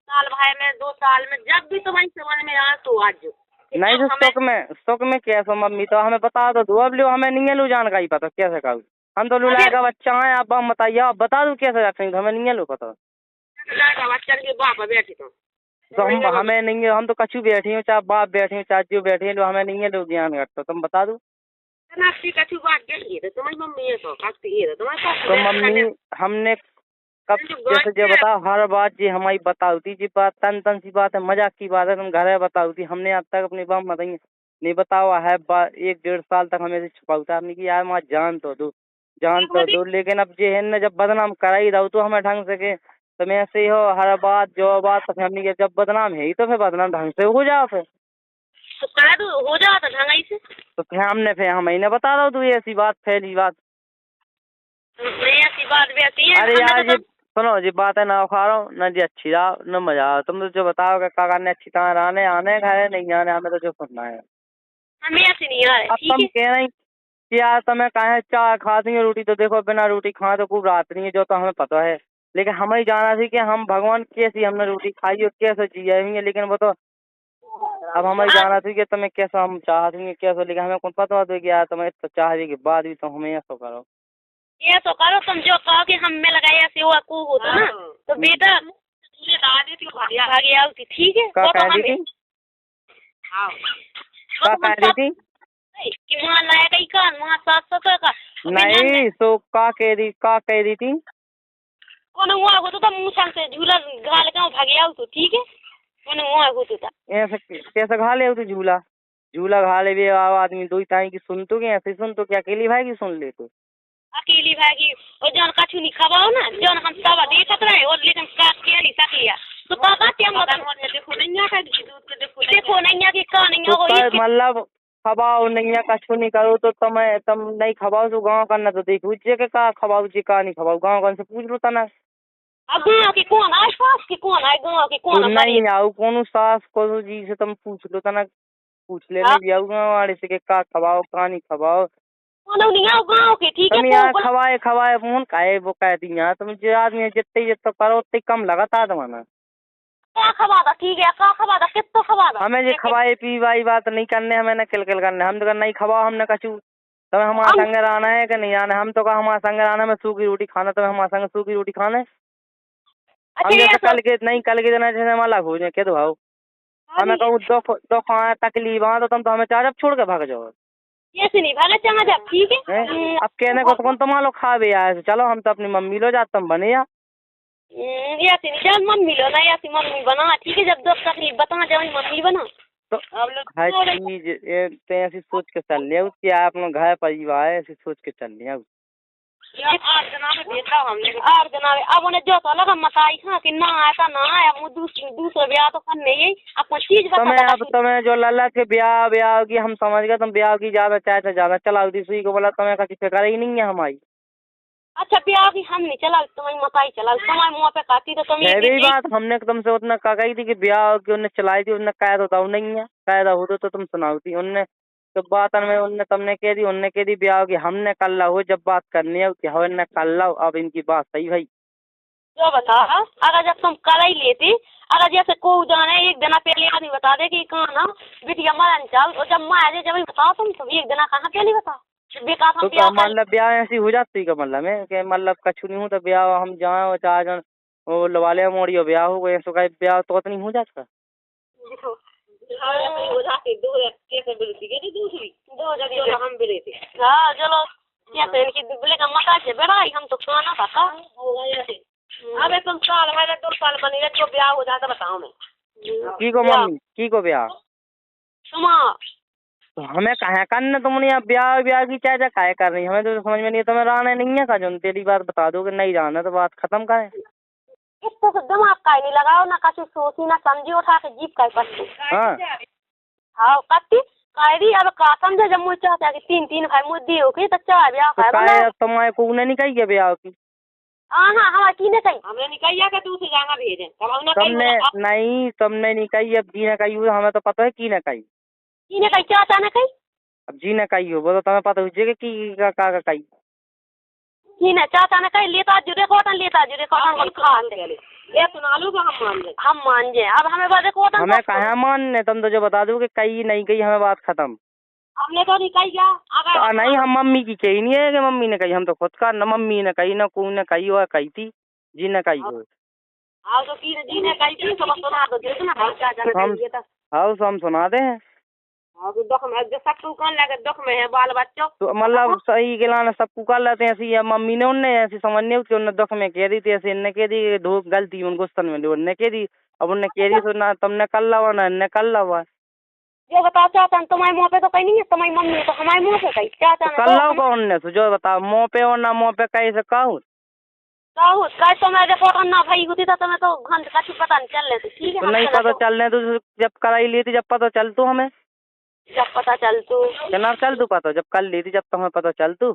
साल भाई में 2 साल में जब भी तुम्हारी समझ में आ तो आज नहीं तो सुख में कैसो मम्मी तो हमें बता दो अब लो हमें नहीं लो जानकारी पता कैसे कहूँ हम तो लुलाए का बच्चा है आप बताइए आप बता दो कैसे रखेंगे हमें नहीं लो पता बच्चा के बाप बैठी तो तो हमें नहीं है, हम तो कछु बैठे हो, चाहे बाप बैठे हो, चाहे जो बैठे हैं, हमें नहीं है लोग ज्ञान घट, तो तुम बता दो। तो मम्मी हमने कब जैसे जो बताओ हर बात जी हमारी बताओ थी जी, बात तन तन सी बात है, मजाक की बात है, तुम घर में बताओ थी, हमने आज तक अपनी बाप बताइए नहीं बताओ है। 1-1.5 साल तक हमें छुपाता आपने कि यार माँ जान तो दो, लेकिन अब जे है न जब बदनाम करा ही दो तो हमें ढंग से के तुम ऐसे ही हो हर बात जो बात, तो हमने कहा जब बदनाम है ही तो फिर बदनाम ढंग से हो जाओ फिर। तो करा तो हो जाता ढंगाई से। तो फिर हमें न बता दो तू ऐसी बात फैली बात। ऐसी बात भी आती है। अरे यार जी सुनो जी, बात है ना उखाड़ो न जी, अच्छी जाओ न मजा आओ, तुम तो जो बताओ कि काका ने अच्छी तरह आने खाए नहीं आने, हमें तो जो सुनना है। हमें ऐसे नहीं आ रहे, अब ठीक तुम है। कह रही कि यार तुम्हें कहे चाय खाती है रोटी, तो देखो बिना रोटी खाए तो खूब रात नहीं है, जो तो हमें पता है, लेकिन हमें जाना थी कि हम भगवान कैसी हमने रोटी खाई और कैसे जिए हुई है, लेकिन वो तो अब हमें जाना थी कि तुम्हें कैसा हम चाहती है कैसे, लेकिन हमें कौन पता हो कि यार तुम्हें तो चाहती के बाद भी तो हमें ऐसा करो। ये तो करो तुम जो कहो कि हम में लगाए ऐसे हुआ को हो तो ना, तो बेटा तुझे दादी थी भागी आती, ठीक है। क्या वो तो कह रही हमें थी, हाँ क्या कह रही थी? कि वहाँ लाया कहीं का वहाँ 700 का नहीं तो क्या कह रही थी? कौन हुआ हो तो मुँह संग से झूला घाल के भागे आओ तो, ठीक है। कौन हुआ हो तो ऐसे कैसे घा ले तू झूला घा ले भी आदमी दो ताई की सुन तो, ऐसे सुन तो क्या अकेली भाई की सुन ले तो अकेली भागी और जौन कछु नहीं खबाओ ना, जौन हम सब देखत रहे और लेकिन काट के नहीं सकिया तो काका क्या मतलब देखो नैया की का नहीं हो तो मतलब खबाओ नहीं कछु नहीं करो तो तुम नहीं खबाओ तो गाँव करना तो देखो जे के का खबाओ जी का नहीं खबाओ, गाँव कौन से पूछ लो तना। अब गाँव की कौन आस पास की कौन है, गाँव की कौन नहीं आओ कौन सास को जी से तुम पूछ लो तना, पूछ लेने भी आओ गाँव वाले से का खबाओ का नहीं खबाओ, गाँव के, ठीक है। तुम यहाँ खवाए फोन काहे वो कहती यहाँ तुम जो आदमी जितने करो उतने कम लगाता तुम्हारा क्या खबा था, ठीक है। क्या खबा था, कितना खबा था हमें जो खवाए पीवाई बात नहीं करने, हमें न किलकिल करने, हम तो नहीं खवाओ हमने कछु तुम्हें हमारा संग आना है कि नहीं आना, हम तो कहा हमारा संग आना में सूखी रोटी खाना, तुम्हें हमारा संग सूखी रोटी खाने हम जैसे कल के दिन जैसे हम अलग हो जाए क्या तो भाव हमें कहूँ दो तकलीफ तो तुम तो हमें चार छोड़ के भाग जाओ ऐसे नहीं भागा चला जा, ठीक है। अब कहने को तो कौन तुम लोग खा भी आए, चलो हम तो अपनी मम्मी लो जाते तुम बने या ऐसे नहीं जब मम्मी लो ना, ऐसी मम्मी बना, ठीक है। जब दो तकलीफ बता जाओ मम्मी बना तो हर चीज ऐसी सोच के चल लिया उसकी, अपना घर परिवार ऐसी सोच के चल लिया 8 जना में भेजा हमने 8 जना में। अब उन्हें जो तो लगा मताई हाँ कि ना आया ना आया, दूसरा ब्याह तो करने ही अपन चीज बता। अब तुम्हें जो लल्ला के ब्याह की हम समझ गए, तुम ब्याह की ज्यादा चाहे ज्यादा चलाओ दी सुई को बोला तुम्हें का फिक्र ही नहीं है हमारी। अच्छा ब्याह की हम नहीं चला, तुम्हारी मताई चला, तुम्हारे मुँह पे खाती तो तुम यही बात हमने तुमसे उतना कही थी कि ब्याह की उन्हें चलाई थी, उन्हें कैद होता नहीं है, कैद होता तो तुम सुनाओ थी उनने तो बात में उनने तुमने कह दी, उनने कह दी ब्याह की हमने कर ला हो, जब बात करनी है कि हो इनने कर ला। अब इनकी बात सही भाई जो बता, अगर जब तुम कर ही लेती, अगर जैसे को जाने एक दिन पहले आदमी बता दे कि कहाँ ना बिटिया मरन चल, और जब मैं आजे जब बताओ तुम तो एक दिन कहाँ पहले बता तो मतलब ब्याह ऐसी हो जाती का मतलब है कि मतलब कछु नहीं हो तो ब्याह हम जाए चार जन वो लवाले मोड़ी ब्याह हो गए, ऐसा ब्याह तो नहीं हो जाता। हो जाती दो कैसे बिलती है दूसरी दो जगह हम बिले थे। हाँ चलो कैसे इनकी बिले का मता से बड़ा हम तो खाना पता होगा ऐसे। अब तुम साल है 2 साल बनी है तो ब्याह हो जाता बताओ मैं की को मम्मी की को ब्याह सुमा तो हमें कहे करने, तुमने यहाँ ब्याह की चाहे काहे कर रही, हमें तो समझ में नहीं, तुम्हें रहना नहीं है का जो तेरी बात बता दो कि नहीं रहना तो बात खत्म करें। इसको तो दिमाग का नहीं लगाओ ना, कछु सोची ना समझी, उठा के जीप का पत्ती हाँ कत्ती कायरी। अब का समझे जब मुझे चाहता है कि 3 भाई मुद्दी हो गई तो चाहे ब्याह है तुम्हारे को नहीं कही है ब्याह की। हाँ हमारे की ने कही, हमने नहीं कही कि दूसरी जगह भेजे तुमने नहीं कही, अब जी ने कही हो हमें तो पता है की ने कही चाचा ने कही, अब जी ने कही हो वो तो तुम्हें पता हो की कही की ने चाचा ने कही लेता जुड़े कॉटन खा ये सुना लो हम मान जाए। अब हमें बात कॉटन हमें कहा मानने, तुम तो जो बता दो कि कही नहीं कही हमें बात खत्म। हमने तो नहीं कही क्या तो नहीं हम मम्मी की कही नहीं है कि मम्मी ने कही, हम तो खुद का न मम्मी ने कही न कू ने कही हो कही थी जी ने कही हो। हाँ तो की जी ने कही थी तो बस सुना दो देखना हाँ क्या जाना हम चाहिए था। हाँ तो हम सुना दे हैं। हाँ तो दुख में जो सट्टू कौन लगे दुख में है बाल बच्चों। तो मतलब सही के लाने सबको कर लेते हैं ऐसी, या मम्मी ने उनने ऐसी समझने उसके उनने दुख में कह दी थी ऐसे, इनने कह दी धो गलती उनको सन में उनने कह दी, अब उनने कह दी तो ना तुमने कर लवा ना इनने कर लवा। जो बताओ चाहता हूँ तुम्हारे मुँह पे तो कहीं नहीं है, तुम्हारी मम्मी तो हमारे मुँह पे कही क्या तो चाहना कर लो कौन ने तो जो बताओ मुँह पे और ना मुँह पे कैसे कहूँ। कह तो मैं रिपोर्ट ना भाई होती था तुम्हें तो घंटे का पता नहीं चल रहे थे। ठीक है तो नहीं पता चलने तो जब कराई ली थी जब पता चल तू हमें, जब पता चल तू क्या चल तू पता जब कर ली थी जब तुम्हें पता चल तू।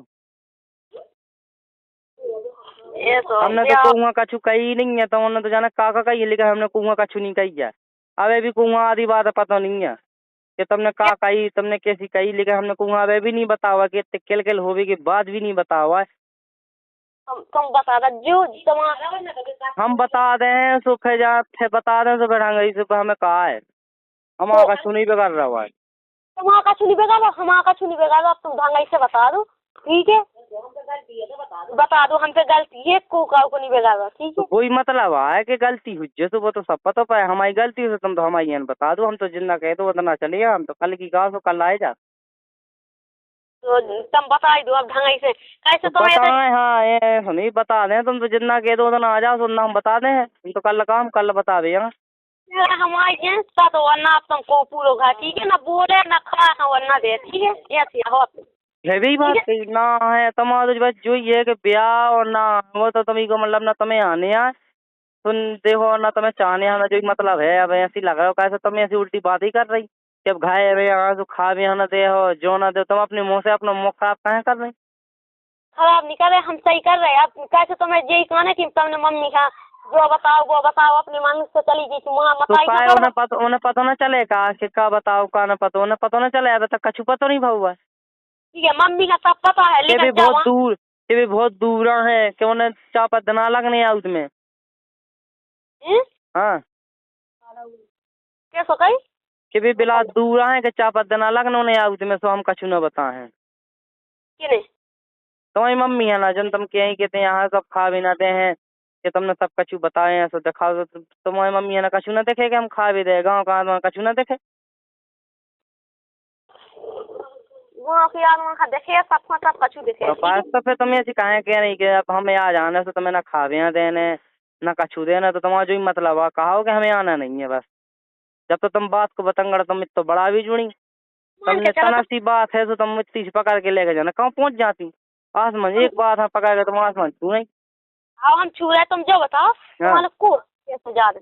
ये तो हमने तो कुआं कछु कही नहीं है, तो उन्होंने तो जाना काका कही है, लेकिन हमने कुआं कछु नहीं कही है। अबे भी कुआं आदि बात पता नहीं है कि तुमने का कही तुमने कैसी कही, लेकिन हमने कुआं अबे भी नहीं बतावा कि इतने किल होवे की बात भी नहीं बतावा। तुम बता दो जो तुम्हारा हम बता दें सो फिर जा फिर बता दें तो फिर हंगई से हमें कहा है हम आका सुनी पे कर रहा है। तुम्हारा का चुनी बेगा दो, हमारा का चुनी बेगा दो, अब तुम ढंगाई से बता दो। ठीक है बता दो हम पे गलती है को नहीं बेगा दो। ठीक तो है कोई मतलब है कि गलती हुई जैसे वो तो सब पता पाए हमारी गलती से तुम तो हमारी यहाँ बता दो, हम तो जितना कहे तो उतना चलेगा, हम तो कल की कहा तो कल आए जा। तो तुम बता ही दो अब ढंगाई से कैसे तो तुम्हें बताए हाँ ये नहीं बता दें, तुम तो जितना कह दो उतना आ जाओ, तो उतना हम बता दें, हम तो कल काम कल बता दें। हमारे जेंट्स का तो वरना अब तुमको पूरा घा। ठीक है ना बोले ना खा वरना दे। ठीक है ऐसी हो ये भी बात सही ना है तुम्हारा बस जो ये है कि ब्याह और ना वो तो तुम्ही को मतलब ना तुम्हें आने आए सुन देखो ना तुम्हें चाहने आना जो मतलब है, अब ऐसी लग रहा हो कैसे तुम्हें ऐसी उल्टी बात ही कर रही कि अब घाय अरे यहाँ तो खा भी ना दे हो जो ना दे, तुम अपने मुंह से अपना मुंह खराब कहाँ कर रही। खराब नहीं कर रहे हम सही कर रहे। अब कैसे तुम्हें यही कहना कि तुमने मम्मी का जो बताओ वो बताओ अपने मन से चली गई थी वहाँ तो बताई काय ना उन्हें पता ना चले का बताओ का ना पता उन्हें पता ना चले अभी तक कछु पता नहीं भाई। ठीक है मम्मी का सब पता है ये भी लेकिन बहुत दूर ये भी बहुत दूर है कि उन्हें चापा दना लगने आउट में। हाँ कैसे कही कि भी बिला दूर है कि चापा दना लगने उन्हें आउट में, सो हम कछु न बताए किने तुम्हारी मम्मी है ना जन तुम कहीं कहते हैं यहाँ सब खा भी ना दे हैं कि तुमने सब कछु बताए हैं, सो दिखाओ तो तुम्हारी मम्मी है ना कछु ना देखे कि हम खा भी दे गाँव कहाँ कछु ना देखे। वहाँ के यार वहाँ देखे सब कछु देखे। तो पास तो फिर तुम्हें ऐसी कहे कह रही कि अब हमें आ जाने से तुम्हें ना खा भी ना देने ना कछु देना, तो तुम्हारा जो ही मतलब है कहो कि हमें आना नहीं है बस। जब तो तुम बात को बतंगड़ तुम तो बड़ा भी जुड़ी तुमने तना सी बात है तो तुम मिट्टी से पकड़ के लेके जाना कहाँ पहुँच जाती आसमान एक बात है पकड़ के तुम आसमान छू नहीं। अब हम छू रहे तुम जो बताओ तुम्हारे को कैसे जा रहे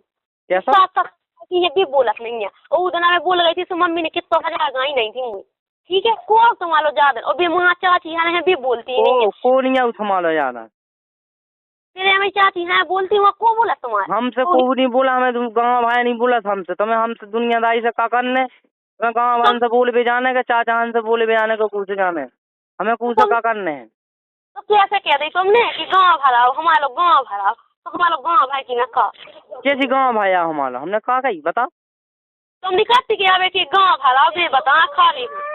कैसा साथ तक कि ये भी बोलत नहीं है और उस दिन मैं बोल रही थी तो मम्मी ने कितना हजार गाई नहीं थी मुझे। ठीक है को तुम्हारा ज्यादा और भी वहाँ चाची है भी बोलती ही नहीं है को नहीं है संभालो ज्यादा फिर हमें चाची है बोलती हूँ को बोला तुम्हारे हमसे को नहीं बोला, हमें गाँव भाई नहीं बोला हमसे, तुम्हें हमसे दुनियादारी से का करने तुम्हें गाँव भाई से बोल भी जाने का चाचा से बोले भी जाने को पूछ जाने हमें पूछा का करने है। तो कैसे कह रही तुमने कि गाँव भराओ हमारे लोग गाँव भराओ तो हमारे लोग गाँव भाई की न कहा कैसी गाँव भाई हमारा हमने कहा कही बता तुम दिखाती कि अब कि गाँव भराओ मैं बता खा रही हूँ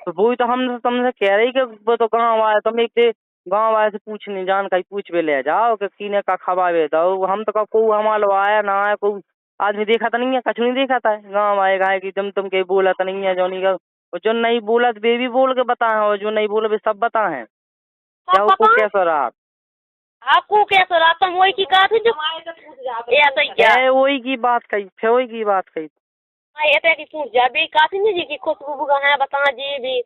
तो वही तो हम तुमसे कह रही कि वो तो गाँव आए तुम एक गाँव वाले से पूछने जान कहीं पूछ भी ले जाओ कि सीने का खबावे दो, हम तो को हमारा आया ना आया कोई आदमी देखा तो नहीं है कछु नहीं देखा था गाँव आएगा है कि जब तुम कहीं बोला तो नहीं है जो नहीं का जो नहीं बोला तो वे भी बोल के बता है और जो नहीं बोला वे सब बता है क्या उसको कैसा रहा आपको कैसा रहा तुम वही की कहा थी जो वही की बात कही फिर वही की बात कही ये की पूछ जा भी काफी नहीं जी की खुशबू बुआ है बता जी भी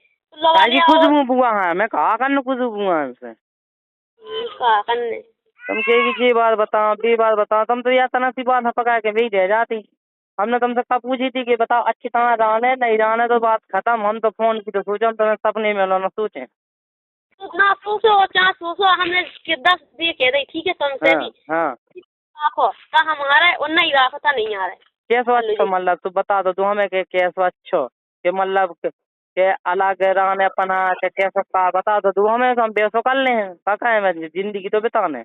खुशबू बुआ है मैं कहा करने खुशबू बुआ से करने तुम कहेगी ये बात बताओ ये बात बताओ तुम तो यार तना सी बात पका के भी रह जाती। हमने तुमसे कब पूछी थी कि बताओ अच्छी तरह जाने नहीं जाने तो बात खत्म, हम तो फोन की तो सोचा तुम्हें सपने में लो ना सोचे ना सोचो चाहे सोचो हमने 10 दिए कह रही ठीक है तुमसे भी हाँ आखो तो हमारा उतना ही रास्ता नहीं आ रहा है कैसा अच्छा मतलब तू बता दो तू हमें के कैसा अच्छा के मतलब के अलग रहने अपना के कैसा का बता दो तू हमें हम बेसो कर ले हैं पका है मैं जिंदगी तो बिताने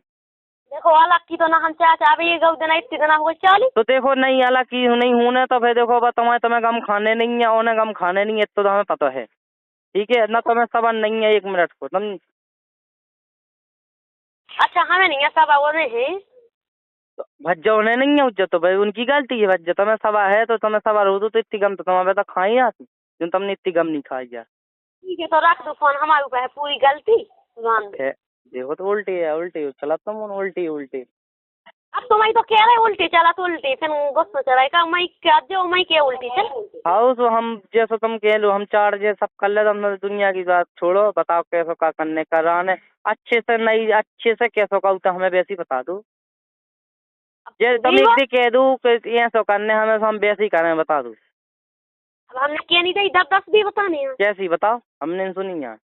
देखो अलग की तो ना हम चाचा अभी गौ दिन इतनी दिन हमको चाली तो देखो नहीं अलग की नहीं होने तो फिर देखो तुम्हें गम खाने नहीं है उन्हें गम खाने नहीं है तो हमें पता है ठीक है ना तुम्हें सबन नहीं है 1 मिनट को तुम अच्छा हमें नहीं है सब वो नहीं है भज्जा उन्हें नहीं है उज्जत, तो भाई उनकी गलती है भज्जा। तुम्हें सवा है तो तुम्हें सवा रो तो इतनी गम तो तुम्हारे तो खाई आती, जो तुमने इतनी गम नहीं खाई यार। ठीक है तो रख दो फोन, हमारे ऊपर है पूरी गलती, मान दो। देखो तो उल्टी है, उल्टी चला तुम उल्टी उल्टी। अब तो मैं तो कह रहे उल्टी चला तो उल्टी, फिर गुस्सा चढ़ाएगा मैं क्या जो मैं क्या उल्टी चल। हाउ तो हम जैसा तुम कह लो हम चार जे सब कर ले, तुम दुनिया की बात छोड़ो, बताओ कैसो का करने का रान है। अच्छे से नहीं अच्छे से कैसो का तो हमें वैसे ही बता दो। जे तुम एक दिन कह दो कि ऐसो करने हमें तो हम वैसे ही करें, बता दो। अब हमने क्या नहीं दी 10 भी बताने हैं। कैसी बताओ, हमने नहीं सुनी यार।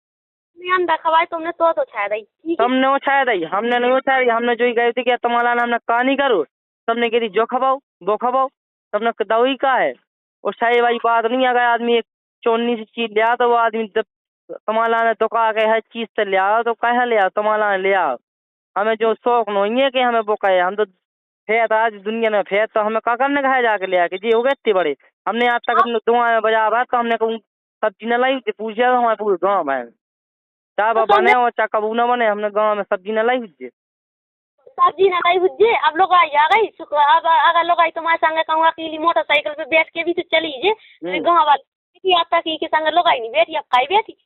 नहीं अंडा खवाए तुमने तो छाया दी, ठीक है। तुमने वो छाया दी, हमने नहीं वो छाया, हमने जो ही गए थे क्या तुम्हारा नाम हमने कहा नहीं करो, तुमने कह दी जो खबाओ वो खबाओ, तुमने दवाई का है। और शाही वाली बात नहीं, अगर आदमी एक चोनी सी चीज ले आओ तो वो आदमी तुम्हारा ने दुका के हर चीज से ले आओ तो कह ले आओ तुम्हारा ले आओ। हमें जो शौक नहीं है कि हमें वो कहे, हम तो फेत आज दुनिया में फेत तो हमें का करने का है जाके ले आके जी हो गए इतने बड़े। हमने आज तक अपने दुआ में बजा रहा तो हमने कहूँ सब्जी न लाई पूछा तो हमारे पूरे गाँव में चाहे वो बने हो चाहे कबू न बने, हमने गाँव में सब्जी न लाई हुई। सब्जी ना लाई हुज्जे, अब लोग आई आ गई अब अगर लोग आई तुम्हारे संग कहूँगा अकेली मोटरसाइकिल पे बैठ के भी तो चली जे, फिर गाँव वाले आता की के संग लोग आई नहीं बैठी, अब खाई बैठी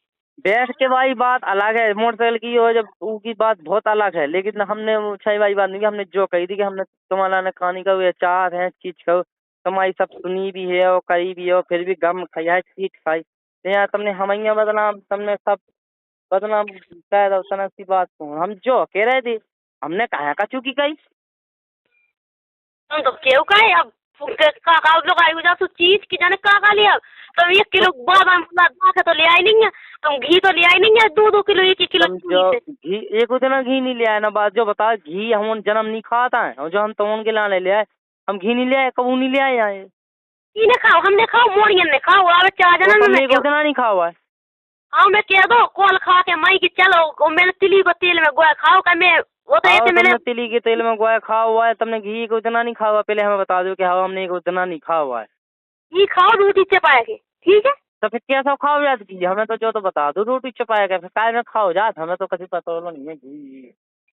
बैठ के भाई बात अलग है, मोटरसाइकिल की और जब की बात बहुत अलग है, लेकिन हमने सही वाली बात नहीं, हमने जो कही थी कि हमने तुम्हारा ने कहानी का ये चार है चीज का तुम्हारी सब सुनी भी है और कही भी है और फिर भी गम खाई है चीज खाई यार तुमने हमैया बदनाम, तुमने सब बदनाम कह दो सी बात को हम जो कह रहे थे हमने कहा का चूकी कही तुम तो क्यों कहे अब का लोग आई हो तो चीज की जाने का लिया तुम 1 किलो बादाम तो ले आई नहीं है, तुम घी तो ले आई नहीं है 2-2 किलो 1 किलो घी एक उतना घी नहीं ले आए ना, बात जो बता घी हम जन्म नहीं खाता है और जो हम तो उनके लाने ले आए, हम घी नहीं ले आए कबू नहीं ले आए आए ने खाओ हमने खाओ मोड़ियन ने खाओ अब 4 जना ने उतना नहीं खाओ है। हाँ मैं कह दो कॉल खा के माई की चलो मैंने तिली को तेल में गोया खाओ का मैं वो तो ऐसे मैंने तिली के तेल में गोया खाओ हुआ है, तुमने घी को उतना नहीं खाओ, पहले हमें बता दो कि हाँ हमने उतना नहीं खाओ हुआ है। घी खाओ रोटी चपाया के, ठीक है तो फिर कैसा खाओ जात घी, हमें तो बता दो रोटी चपाया के फिर काय में खाओ जात, हमें तो कभी पता नहीं है घी।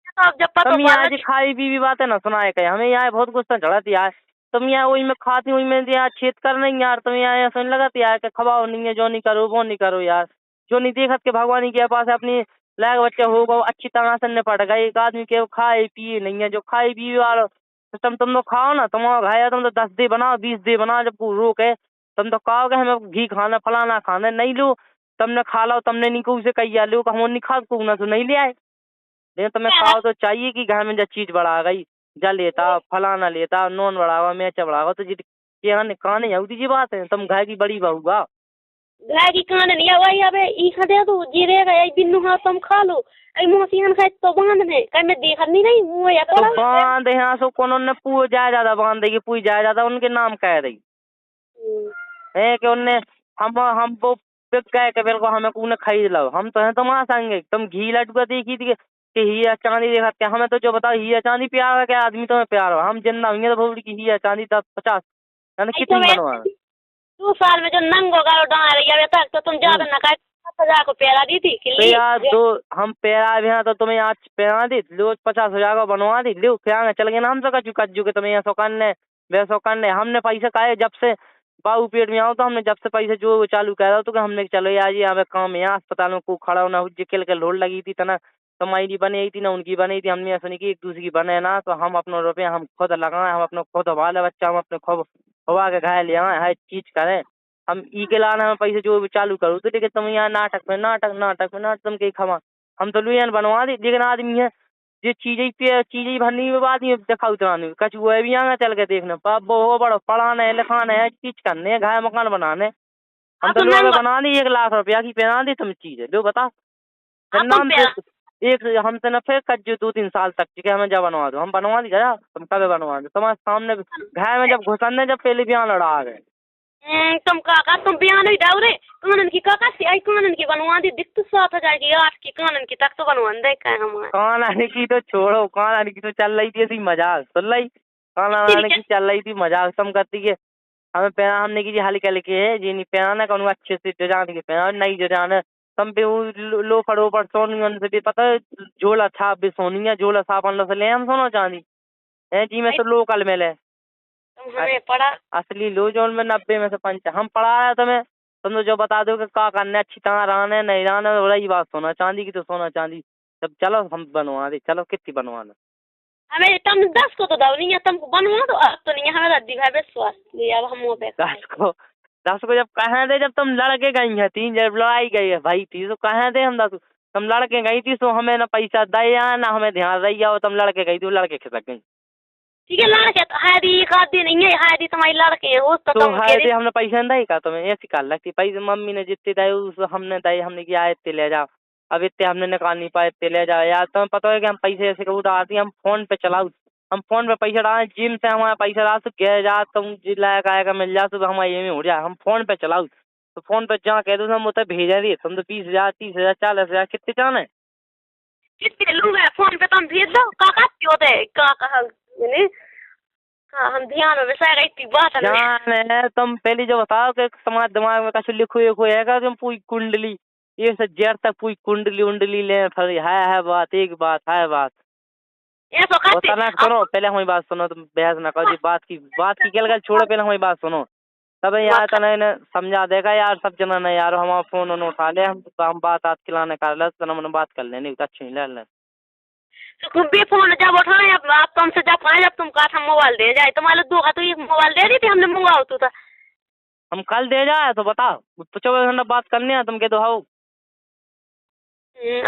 तो अब जब पता तुम यहाँ आज खाई पी भी बातें ना सुनाए कहे, हमें यहाँ बहुत गुस्सा चढ़ाती यार, तुम यहाँ वही में खाती वही में यार छेद कर नहीं यार, तुम यहाँ सुन लगाती यार कि खवाओ नहीं है जो नहीं करो वो नहीं करो यार, जो नहीं देखत के भगवान के पास अपनी लायक बच्चे हो गो अच्छी तरह से निपट गए, एक आदमी के खाए पिए नहीं है जो खाए पिए वालो तुम तो खाओ ना, तुम खाया तुम तो 10 दे बनाओ 20 दे बनाओ, जब रोक है तुम तो कहो कि हमें घी खाना फलाना खाना नहीं लो, तुमने खा लो तुमने नहीं को उसे कही लो हम नहीं खा को ना तो नहीं ले आए, लेकिन तुम्हें खाओ तो चाहिए कि घर में जब चीज बढ़ा गई जा लेता फलाना लेता नॉन बढ़ावा मैच बढ़ावा तो जी कान है जी बात है, तुम घर की बड़ी बहूगा गाय की कान नहीं आई अब ई खा दे दो जीरे गए बिन्नू हाँ तुम खा लो आई मोसियन खाए तो बांध ने कहीं मैं देख नहीं रही वो या तो बांध यहाँ सो कोनो ने पूछ जाए ज्यादा बांध देगी पूछ जाए ज्यादा उनके नाम कह रही है कि उनने हम वो बिक गए कि बिल्कुल हमें कूने खरीद लो, हम तो हैं तुम्हारा संगे तुम घी लड्डू देखी थी कि हीरा चांदी देखा क्या, हमें तो जो बताओ हीरा चांदी प्यार है क्या आदमी तुम्हें प्यार हो, हम जिंदा हुई तो बोल की हीरा चांदी 10-50 यानी कितनी बनवा 2 साल में जो नंग होगा डाल रही तक तो तुम ज्यादा न खाए 50,000 को पैरा दी थी तो यार दो हम पैरा भी हैं तो तुम्हें आज पैरा दी लो 50,000 का बनवा दी लो क्या चल गए ना हम तो कच्चू के तुम्हें ऐसा करने वैसा करने, हमने पैसे खाए जब से बाबू पेट में आओ तो हमने जब से पैसे जो चालू कह रहा तो हमने चलो यार ये हमें काम है अस्पताल में को खड़ा होना जिकल के लोड लगी थी तना तुम्हारी बनी थी ना उनकी बनी थी, हमने ऐसा नहीं की एक दूसरे की बने ना, तो हम अपना रुपये हम खुद लगाए, हम अपने खुद हवाले बच्चा हम अपने खुद हवा के घायल ले आए हर चीज करें, हम ई के लाने हमें पैसे जो भी चालू करो तो लेकिन तुम यहाँ नाटक में तुम कहीं खमा हम तो लुयन बनवा दी, लेकिन आदमी है ये चीजें भरनी में बाद में दिखाऊ तो कछ वो भी आगे चल के देखने वो बड़ो पढ़ाने लिखाने है चीज करने घर मकान बनाने, हम तो लोग बना दी 1 लाख रुपया की पहना दी तुम चीज है जो बता नाम एक हमसे न फिर कच्चू 2-3 साल तक के हमें जब बनवा दो हम बनवा दी गया तुम कभी बनवा दो तुम्हारे सामने घर में जब घुसने जब पहले भी लड़ा आ गए तुम काका तुम बयान ही डाल रहे कानन की काका से आई कानन की बनवा दी दिख तो 7,000 की 8 की कानन की तक तो बनवा दे क्या हमारे कान की तो छोड़ो, कान की तो चल रही थी ऐसी मजाक सुन रही, कान की चल रही थी मजाक तुम करती है हमें पहना हमने की हल्के हल्के है जी नहीं पहनाना कहूँगा अच्छे से डिजाइन के पहना नई डिजाइन तुम पे लो फड़ो पर सोनी से भी पता है झोला छाप भी सोनी है झोला साफ अंदर से ले हम सोना चांदी है जी में तो लोकल मिले तुम हमें पढ़ा असली लो जोन में 90 में से 5 हम पढ़ा रहे तुम्हें। तुम तो जो बता दो कि क्या करना है, अच्छी तरह रहना नहीं रहना, वही बात सोना चांदी की तो सोना चांदी। जब चलो हम बनवा दे, चलो कितनी बनवाना। हमें तुम 10 को तो दो नहीं है, तुमको बनवा तो अब तो नहीं है, हमें रद्दी भाई विश्वास लिया अब हम वो पे 10 को जब कहे दे, जब तुम लड़के गई है 3 जब लड़ाई गई है भाई थी तो कहे दे हम 10। तुम लड़के गई थी तो हमें ना पैसा दे ना हमें ध्यान रही जाओ, तुम लड़के गई थी लड़के खिसक गई। ठीक है लड़के तो है दी एक आदमी नहीं है, है दी तुम्हारी लड़के हो तो तुम है दे हमने पैसा नहीं का तुम्हें ऐसी काल लगती पैसे मम्मी ने जितने दे उस हमने दे, हमने किया इतने ले जाओ। अब इतने हमने निकाल नहीं पाए, इतने ले जाओ यार। तुम्हें पता है कि हम पैसे ऐसे उधार दिए, हम फोन पे चलाओ, हम फोन पे पैसा डालें, जिम से हमारा पैसा डाल तो गए जा तुम जिला आएगा मिल जा तो हमारे ये में हो जाए, हम फोन पे चलाओ। तो फोन पे जहाँ कह दो हम उतर भेजा दिए, तुम तो 20,000 30,000 40,000 कितने चाहना है। कितने लूंगा फोन पे तुम भेज दो का होते का हम ध्यान में वैसा इतनी बात है ध्यान है। तुम पहले जो बताओ कि तुम्हारे दिमाग में कछु लिखो है तुम पूरी कुंडली ये से जेर तक पूरी कुंडली उंडली ले फिर है बात एक बात है बात ये तो कहते ना सुनो पहले हमारी बात सुनो, तुम बहस ना करो जी। बात की गल छोड़ो, पहले हमारी बात सुनो तब यार तना ने समझा देगा यार सब जना नहीं यार हमारा फोन उठा ले, हम बात खिलाने कर ले तना मैंने बात कर लेनी अच्छी नहीं ले तुम भी फोन जब उठाए अब तुमसे जब आए जब तुम कहा था मोबाइल दे जाए तुम्हारे दो का तो एक मोबाइल दे दी थी हमने मंगाओ तो था। हम कल दे जाए तो बताओ 24 घंटा बात करनी है तुम कह दो हाउ।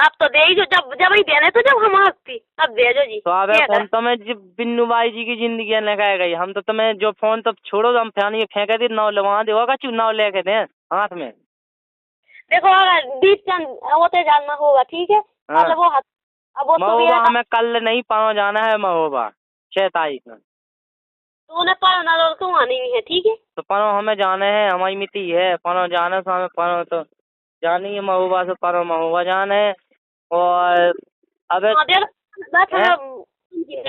अब तो दे ही जो जब ही देने तो जब हम थी अब दे जो जी। तो अब फोन तुम्हें बिन्नू बाई जी की जिंदगी ने कह गई, हम तो तुम्हें जो फोन तो छोड़ो हम फैन ये फेंके दी नौ लगा देगा चुनाव लेके दे हाथ में। देखो अगर 20 चंद होते जानना होगा ठीक है मतलब वो अब वो महोबा हमें कल नहीं पाओ जाना है महोबा 6 तारीख में तो उन्हें पारो ना तो वहाँ नहीं है ठीक है। तो पनो हमें जाने हैं, हमारी मिट्टी है पनो जाने से हमें पनो तो जानी है महोबा से पनो महोबा जाने। और अब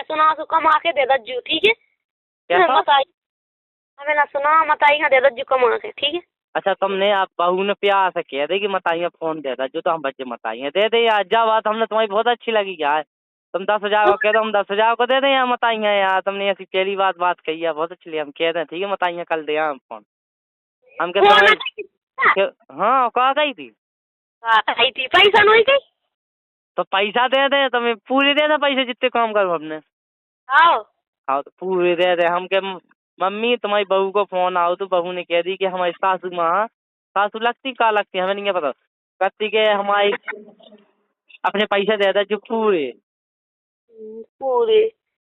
सुना तो कमा के दे दज्जू ठीक है हमें ना सुना मताई दे दज्जू कमा के ठीक है। अच्छा तुमने आप बहू ने प्यार से कह दे कि मताइया फोन दे दा जो तो हम बच्चे मताइया दे दे यार। जा बात हमने तुम्हारी बहुत अच्छी लगी यार, तुम 10,000 को कह दो हम 10,000 को दे दें यार मताइया यार। तुमने ऐसी पहली बात कही है बहुत अच्छी लगी, हम कह दें ठीक है मताइया कल दे हम फोन। हम कहते हाँ कहा गई थी पैसा नहीं गई तो पैसा दे दे तुम्हें पूरे दे दे पैसे जितने काम करो हमने। हाँ तो पूरे दे दे। हम के मम्मी तुम्हारी बहू को फोन आओ तो बहू ने कह दी कि हमारी सासू माँ सासू लगती का लगती हमें नहीं पता कहती के हमारी अपने पैसे दे दे जो पूरे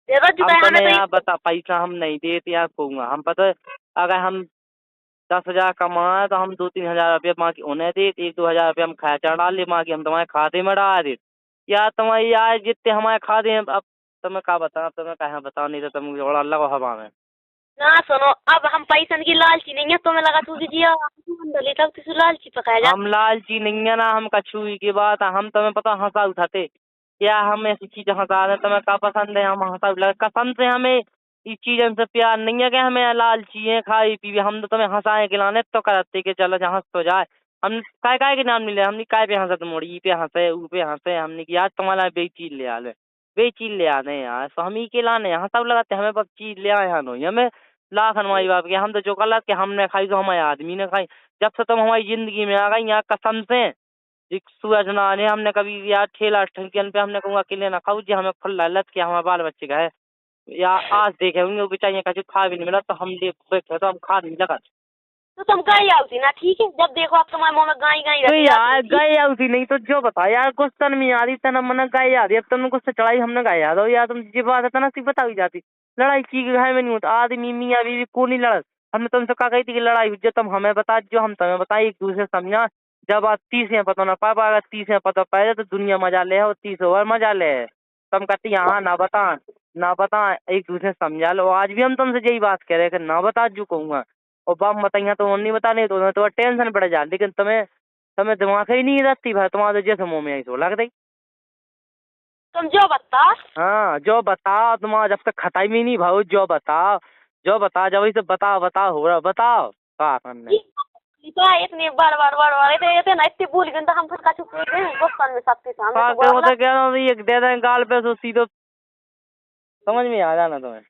यहाँ बता पैसा हम नहीं देते यार कहूँगा हम पता अगर हम 10,000 कमाए तो हम 2-3 हजार रुपये माँ की उन्हें दे 1-2 हजार रुपये हम खर्चा डाल ले माँ की हम तुम्हारे खाते में डाल दे यार तुम्हारी यार जितने हमारे खाते हैं। अब तुम्हें क्या बताओ तुम्हें कहाँ बताओ नहीं तो तुम जोड़ा लगो हवा में ना सुनो अब हम पैसा की लालची नहीं है तुम्हें लगा तू लालची पकाया हम लालची नहीं है ना हम कछू की बात हम तुम्हें पता हंसा उठाते क्या हम ऐसी चीज हंसा रहे तुम्हें क्या पसंद है हम हंसा लगा कसम से हमें इस चीज से प्यार नहीं है कि हमें लालची है खाई पी हम तो तुम्हें हंसाए खिलाने तो करते कि चलो हंस तो जाए। हम काय के नाम मिले हमने काय पे हंसा तुम ई पे हंसे ऊ पे हंसे हमने कि यार तुम्हारा बेचीज ले आले बेचीज ले आने यार तो हम ही के लाने यहाँ सब लगाते हमें बस चीज ले आए हैं हमें लाख हमारी बाप के हम तो जो गलत के हमने खाई तो हमारे आदमी ने खाई। जब से तुम हमारी जिंदगी में आ गई यहाँ कसम से सूरज नाने हमने कभी यार ठेला ठंकियन पे हमने कहूँगा अकेले ना खाऊ जी हमें खुला लत के हमारे बाल बच्चे का है या आज देखे होंगे बेचारे कहीं खा भी नहीं मिला तो हम देखे तो हम खा नहीं लगा तो तुम गाय आउती ना ठीक है जब देखो आप तुम्हारे मुँह में गाय तो यार गाय आउती नहीं तो जो बता यार गुस्सा में आ रही तना मन गाय आ रही अब तुमने गुस्सा चढ़ाई हमने गाय आ दो यार तुम जी बात है तना सी बताई जाती लड़ाई की घर में नहीं होता आदमी मियाँ बीवी को नहीं लड़। हमने तुमसे कहा गई थी कि लड़ाई हुई जो तुम हमें बता जो हम तुम्हें बताए एक दूसरे समझा जब आप 30 है पता ना पापा अगर 30 है पता पाए तो दुनिया मजा ले और 30 ओवर मजा ले तुम कहती यहाँ ना बता एक दूसरे समझा लो। आज भी हम तुमसे यही बात कह रहे हैं कि ना बता जो कहूँगा और बाप बताइए तो नहीं बताने तो टेंशन पड़ जा लेकिन तुम्हें दिमाग ही नहीं रहती भाई तुम्हारे जैसे मुँह में आई सो लग रही तुम जो बता हाँ जो बताओ तुम्हारा जब तक खटाई में नहीं भाऊ जो बताओ जब इसे बताओ हो रहा बताओ क्या करने तो इतनी बार इतने ना इतनी भूल गए तो हम फिर का चुप गुस्सा में सबके सामने क्या दे दें गाल पे तो सीधो समझ में आ जाना तुम्हें।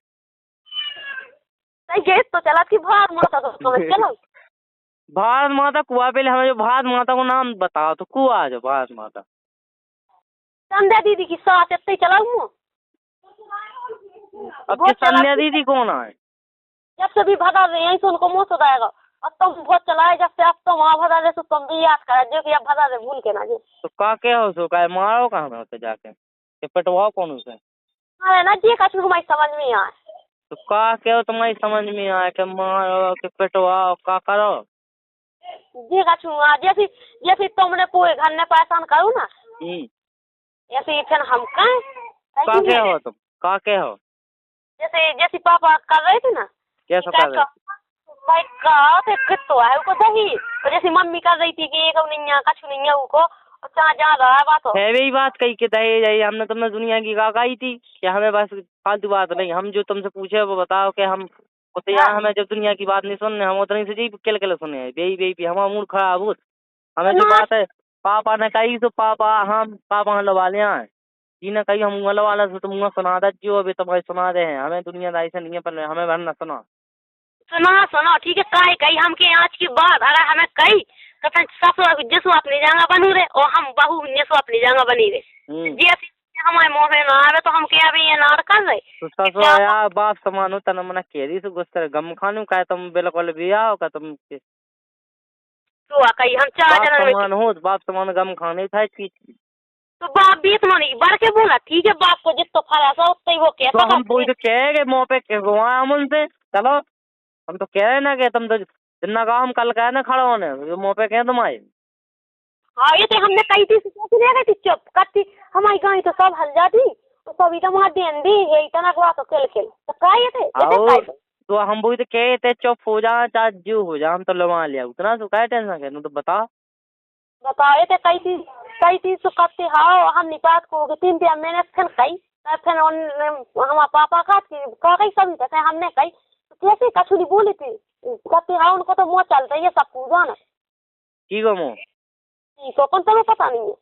नहीं गैस तो चला थी भारत माता तो समझ चलो। भारत माता कुआ पहले हमें जो भारत माता को नाम बताओ तो कुआ जो भारत माता। संध्या दीदी की साथ इतने चलाऊँ। अब की संध्या दीदी कौन है? जब से भी भगा रहे यहीं से उनको मुँह सुधाएगा। अब तुम बहुत चलाए जब से अब तो वहाँ भगा रहे तो तुम भी याद करा जो कि अब भगा रहे भूल के ना जी। तो का क्या हो सो का मारो कहाँ में होते जाके कि पिटवाओ कौन उसे? अरे ना जी कछु हमारी समझ में आए। तो का क्या हो तुम्हारी समझ में आए कि मारो कि पिटवाओ का करो? जी कछु जैसे जैसे तुमने पूरे घर ने परेशान करूँ ना ऐसे फिर हम कहें का क्या हो तुम का क्या हो? जैसे जैसे पापा कर रहे थे ना कैसा कर रहे? भाई का तो है उसको दही तो जैसे मम्मी कर रही थी कि एक नहीं है कछु नहीं है उसको अच्छा जा रहा है बात है वही बात कही कि दहेज है हमने तुमने दुनिया की गाई थी कि हमें बस फालतू बात नहीं हम जो तुमसे पूछे वो बताओ कि हम तो यहाँ हमें जब दुनिया की बात नहीं सुनने हम उतनी से जी किल सुने बेई बेई हमारा मूड खराब हो हमें जो बात है पापा ने कही तो पापा हम पापा लवा ले आए जी ने कही हम वाला से तुम सुना दे जो अभी तुम्हारे सुना दे हैं हमें दुनियादारी से नहीं है पर हमें भरना सुना सुनो ठीक है काहे कही हम के आज की बात अगर हमें कही तो फिर ससुर जिसो अपनी जगह बनू रे और हम बहू जिसो अपनी जगह बनी रे जैसे हमारे मुँह में ना आवे तो हम क्या भी ये नार कर रहे तो ससुर यार बाप समान हो तना मना केरी से गुस्से गम खानू का तुम बिल्कुल भी आओ का तुम तो कही हम चार बाप जन समान हो बाप समान गम खाने था चीज तो बाप भी इतना नहीं बढ़ के बोला ठीक है बाप को जितना फरा सा उतना ही वो कहता तो हम पूरी तो कह गए मुँह पे घुमाया हम उनसे चलो हम तो कह रहे ना कि तुम तो जितना कहा हम कल कहे ना खड़ा होने मुँह पे कह तुम आए हाँ ये तो हमने कही थी कैसे रह गई थी चुप करती हमारी गाय तो सब हल जाती तो सभी तो वहाँ देन दी है इतना गुआ तो खेल खेल तो का ये थे तो हम वही तो कहे थे चुप हो जा चाहे जो हो जा हम तो लवा लिया उतना तो क्या टेंशन है तो बताओ थे कई थी तो करते हाँ हम निपात को 3 महीने फिर कही फिर हमारे पापा का कही सभी थे हमने कही तो कैसे कछु नहीं बोली थी करते हाँ उनको तो मुँह चलता है सब पूजा ना ठीक हो मुँह तो कौन तुम्हें पता नहीं है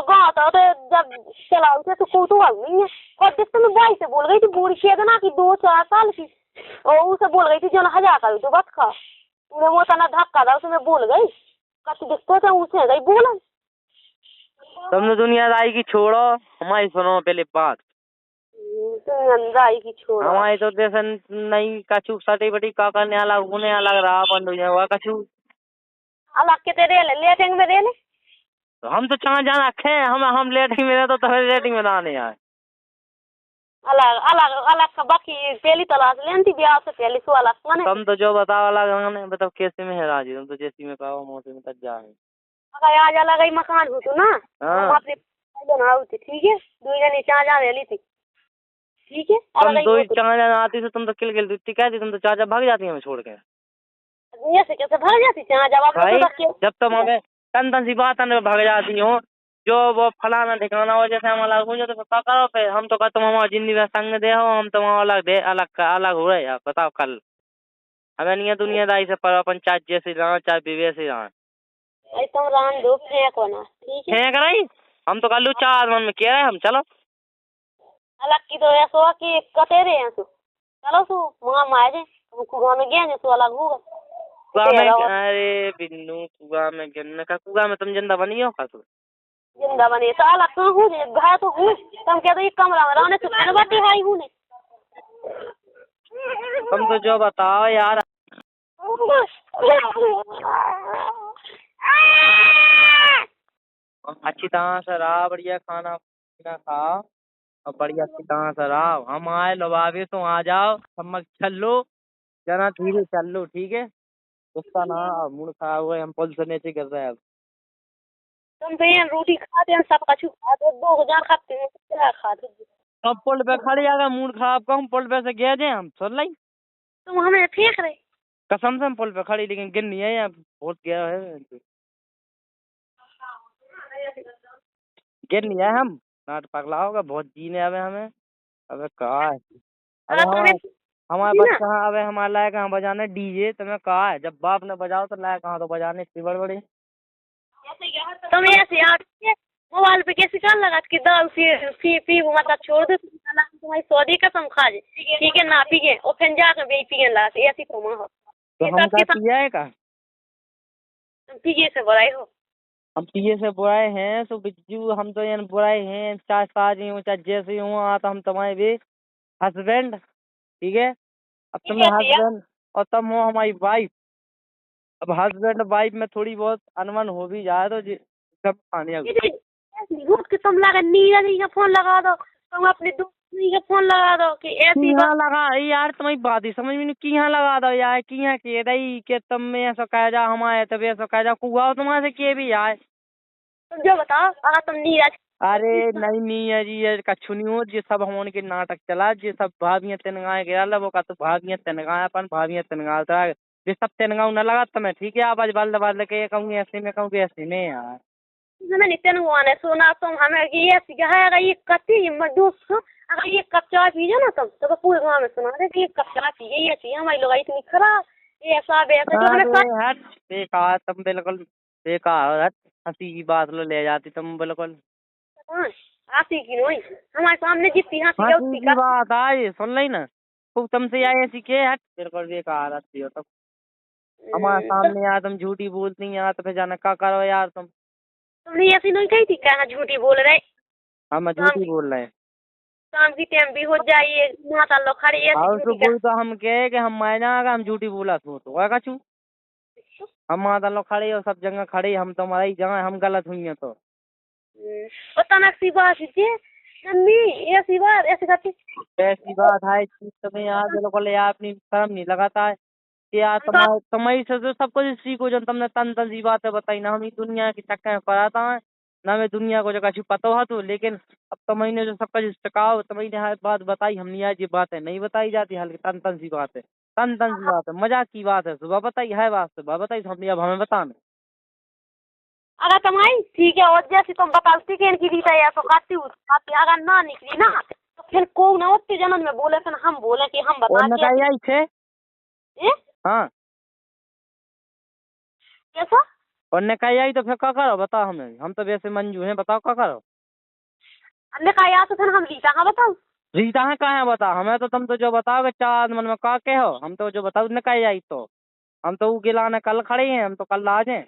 गाँव तो जब चला उसे तो कोई तो नहीं है और जिससे मैं भाई से बोल गई थी बूढ़ी शेदना की 2-4 साल की और उसे बोल गई थी जो 1000 का तो बस खा उन्हें वो तना धक्का था उसमें बोल गई कभी दिक्कत है उसे गई बोला तुमने दुनियादारी की छोड़ो हमारी सुनो पहले बात दुनियादारी की छोड़ो हमारी तो जैसे नहीं कछु सटी बटी का करने अलग होने अलग रहा अपन हुआ कछु अलग के तेरे लेटेंग में देने तो हम तो चाह जाना रखे हम लेटिंग में तो तुम्हें लेटिंग में ना नहीं आए अलग अलग अलग का बाकी पहली तलाश लेनी थी ब्याह से पहले सो अलग माने तुम तो जो बताओ अलग हमने बताओ कैसे में है राजी तुम तो जैसी में कहो मौसी में तक जाए अगर आज अलग ही मकान हो तो ना हाँ। हम अपने बना होती ठीक है दो जने चाह जाने ली थी ठीक है तुम दो ही चाह जाना आती तो तुम तो किल क्या थी तुम तो चाचा भाग जाती हमें छोड़ के ऐसे कैसे भाग जाती चाह जब जब तुम हमें तन सी बात भाग जाती हो जो वो फलाना ठिकाना हो जैसे हम अलग हो जाए तो पता करो फिर हम तो तुम हमारा जिंदगी में संग दे हो हम तुम अलग दे अलग हो रहे यार बताओ कल हमें नहीं है दुनियादारी से पर अपन चाहे जैसे रहा चाहे विवेश रहा तुम रान दो फेंक ना ठीक है फेंक रही हम तो कल 4 मन में कह रहे हम चलो अलग की तो ऐसा कि कतेरे हैं तू चलो सो वहाँ मारे कुआ में गए सो अलग होगा कुआ में अरे बिन्नू कुआ में गिरने का कुआ में तुम जिंदा बनी हो का तू जिंदा बने तो अलग तो हूँ घर तो हूँ तुम कहते ये कमरा में रहने से पहले बात दिखाई हूँ ने तुम तो जो बताओ यार अच्छी तरह से रहा बढ़िया खाना पीना खाओ और बढ़िया अच्छी तरह से रहो हम आए लबावे तो आ जाओ समझ चल लो जना धीरे चल लो ठीक है गुस्सा ना मूड खराब हुआ हम पुल से नीचे गिर रहे हैं अब तुम तो ये रोटी खाते हैं सब कछु खाते 2000 खाते हैं क्या खाते अब पुल पे खड़े जाएगा मूड खराब का हम पुल पे से गए थे हम सुन लाई तुम हमें फेंक रहे कसम से हम पुल पे खड़ी लेकिन गिर नहीं है यहाँ बहुत गया है गिर नहीं है हम नाट पगला होगा बहुत जीने आवे हमें अबे कहा है अबे हमारे पास कहाँ अबे हमारे लायक कहाँ बजाने डीजे तुम्हें कहा है जब बाप ने बजाओ तो लायक कहाँ तो बजाने इतनी बड़ी तुम ऐसे मोबाइल पे कैसे कर लगा कि दारू पी वो मतलब छोड़ दे तुम्हारी सौदी कसम खा जे ठीक है ना पिए और फिर जाकर भी पिए लगा ऐसी तो माँ हो तो हम का पिया है का? पिए से बुराई हो हम पिए से बुराए हैं तो बिज्जू हम तो यानी बुराए हैं, चाहे शादी हो चाहे जैसे हो, तो हम तुम्हारे भी हस्बैंड, ठीक है। अब ठीक तुम्हें है भैया हस्बैंड और तुम हो हमारी वाइफ। अब हस्बैंड वाइफ में थोड़ी बहुत अनबन हो भी जाए तो सब खाने झूठ के तुम लगा नीरज जी का फोन लगा दो तुम अपने दोस्त जी का फोन लगा दो कि ऐसी यहाँ बात लगा यार, तुम्हारी बात ही समझ में नहीं, की यहाँ लगा दो यार, की यहाँ के रही के तुम में ऐसा कह जा हमारे तब ऐसा कह जा कुआ तुम्हारे से के भी यार। तुम जो बताओ अगर तुम नीरज अरे नहीं नहीं है जी, ये कछु नहीं हो, ये सब हम के नाटक चला, ये सब भाभियां तिनगाए गया वो का तो भाभियां तिनगाए अपन भाभियां तिनगाता है, ये सब तिनगाऊ न लगा तुम्हें, ठीक है। आप आज बल्द के कहूँगी ऐसे में, कहूँगी ऐसे में यार। मैं नितिन हुआ ने सुना तुम हमें ये है अगर ये कति दोस्त अगर ये कप चाय पीजे ना तुम तो पूरे गाँव में सुना दे कि ये कप चाय पिए ये चाहिए हमारी लोग इतनी खराब ये ऐसा वैसा जो हमें अरे हट बेकार, तुम बिल्कुल बेकार, हट हंसी की बात लो ले जाती तुम बिल्कुल। आती की नहीं हमारे सामने जितनी हंसी है हंसी उतनी की बात आई सुन ली ना, खूब तुमसे आई ऐसी के, हट बिल्कुल बेकार हंसती हो तुम। हमारे सामने यार तुम झूठी बोलती यार, तो फिर जाना क्या करो यार तुम। तुमने ऐसी नहीं कही थी क्या झूठी बोल रहे हम झूठी बोल रहे हैं। शाम की टाइम भी हो जाइए माता लोग खड़ी ऐसी और तो झूठी कोई तो हम कहे कि हम मैं जाएगा हम झूठी बोला तो है कछु। हम माता लोग खड़े हो सब जगह खड़े, हम तुम्हारी जगह हम गलत हुई हैं तो पता ना सी बात है मम्मी ऐसी बात ऐसी करती ऐसी बात है कि तुम्हें यार बिल्कुल यार अपनी शर्म नहीं लगाता है कि यार तुम्हारी से तो सब कुछ सीखो, जब तुमने तन तन सी बातें बताई ना, हम ही दुनिया के चक्कर में पड़ाता है ना, मैं दुनिया को जो कछु पता हुआ तो, लेकिन अब तुम्हें जो सब कुछ सिखाओ तुम्हें हर बात बताई, हमने आज ये बातें नहीं बताई जाती, हल्की तन तन सी बात है, तन तन सी बात है, मजाक की बात है, सुबह बताई है बात, सुबह बताई तो हमने अब हमें बताना। अगर तुम्हारी ठीक है और जैसे तुम बताती कि इनकी रीता या तो खाती हूँ अगर ना निकली ना तो फिर को ना उतने जन्म में बोले फिर हम बोले कि हम बता और थे हाँ कैसा और ने कही आई तो फिर क्या करो बताओ हमें, हम तो वैसे मंजू हैं, बताओ क्या करो। हमने कहा यार तो फिर हम रीता हाँ बताओ रीता है कहाँ है बता हमें, तो तुम तो जो बताओगे चार मन में का के हो, हम तो जो बताओ ने कही आई तो हम तो गिलाने कल खड़े हैं, हम तो कल आ जाए।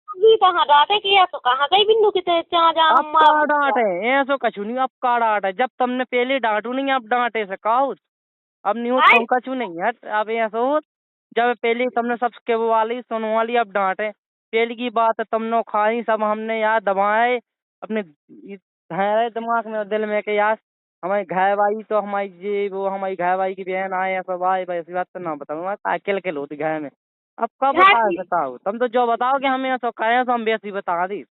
रीता हाँ डांटे कि या तो कहाँ गई बिंदु की जहाँ जहाँ अब का डांटे ऐसो कछु नहीं, अब का डांटे, जब तुमने पहले डांटू नहीं अब डांटे से कहो, अब नहीं हो तुम कछु नहीं है, अब ऐसा हो जब पहले तुमने सब के वो वाली सुनो वाली अब डांटे, पहले की बात है तुमने खाई सब हमने यार दबाए अपने धैर्य दिमाग में और दिल में कि यार हमारी घर वाली तो हमारी ये वो हमारी घर वाली की बहन आए ऐसा भाई भाई ऐसी बात तो ना बताओ, अकेले अकेले होती घर में, अब कब बता बताओ, तुम तो जो बताओगे हमें ऐसा कहें तो हम वैसी बता दी,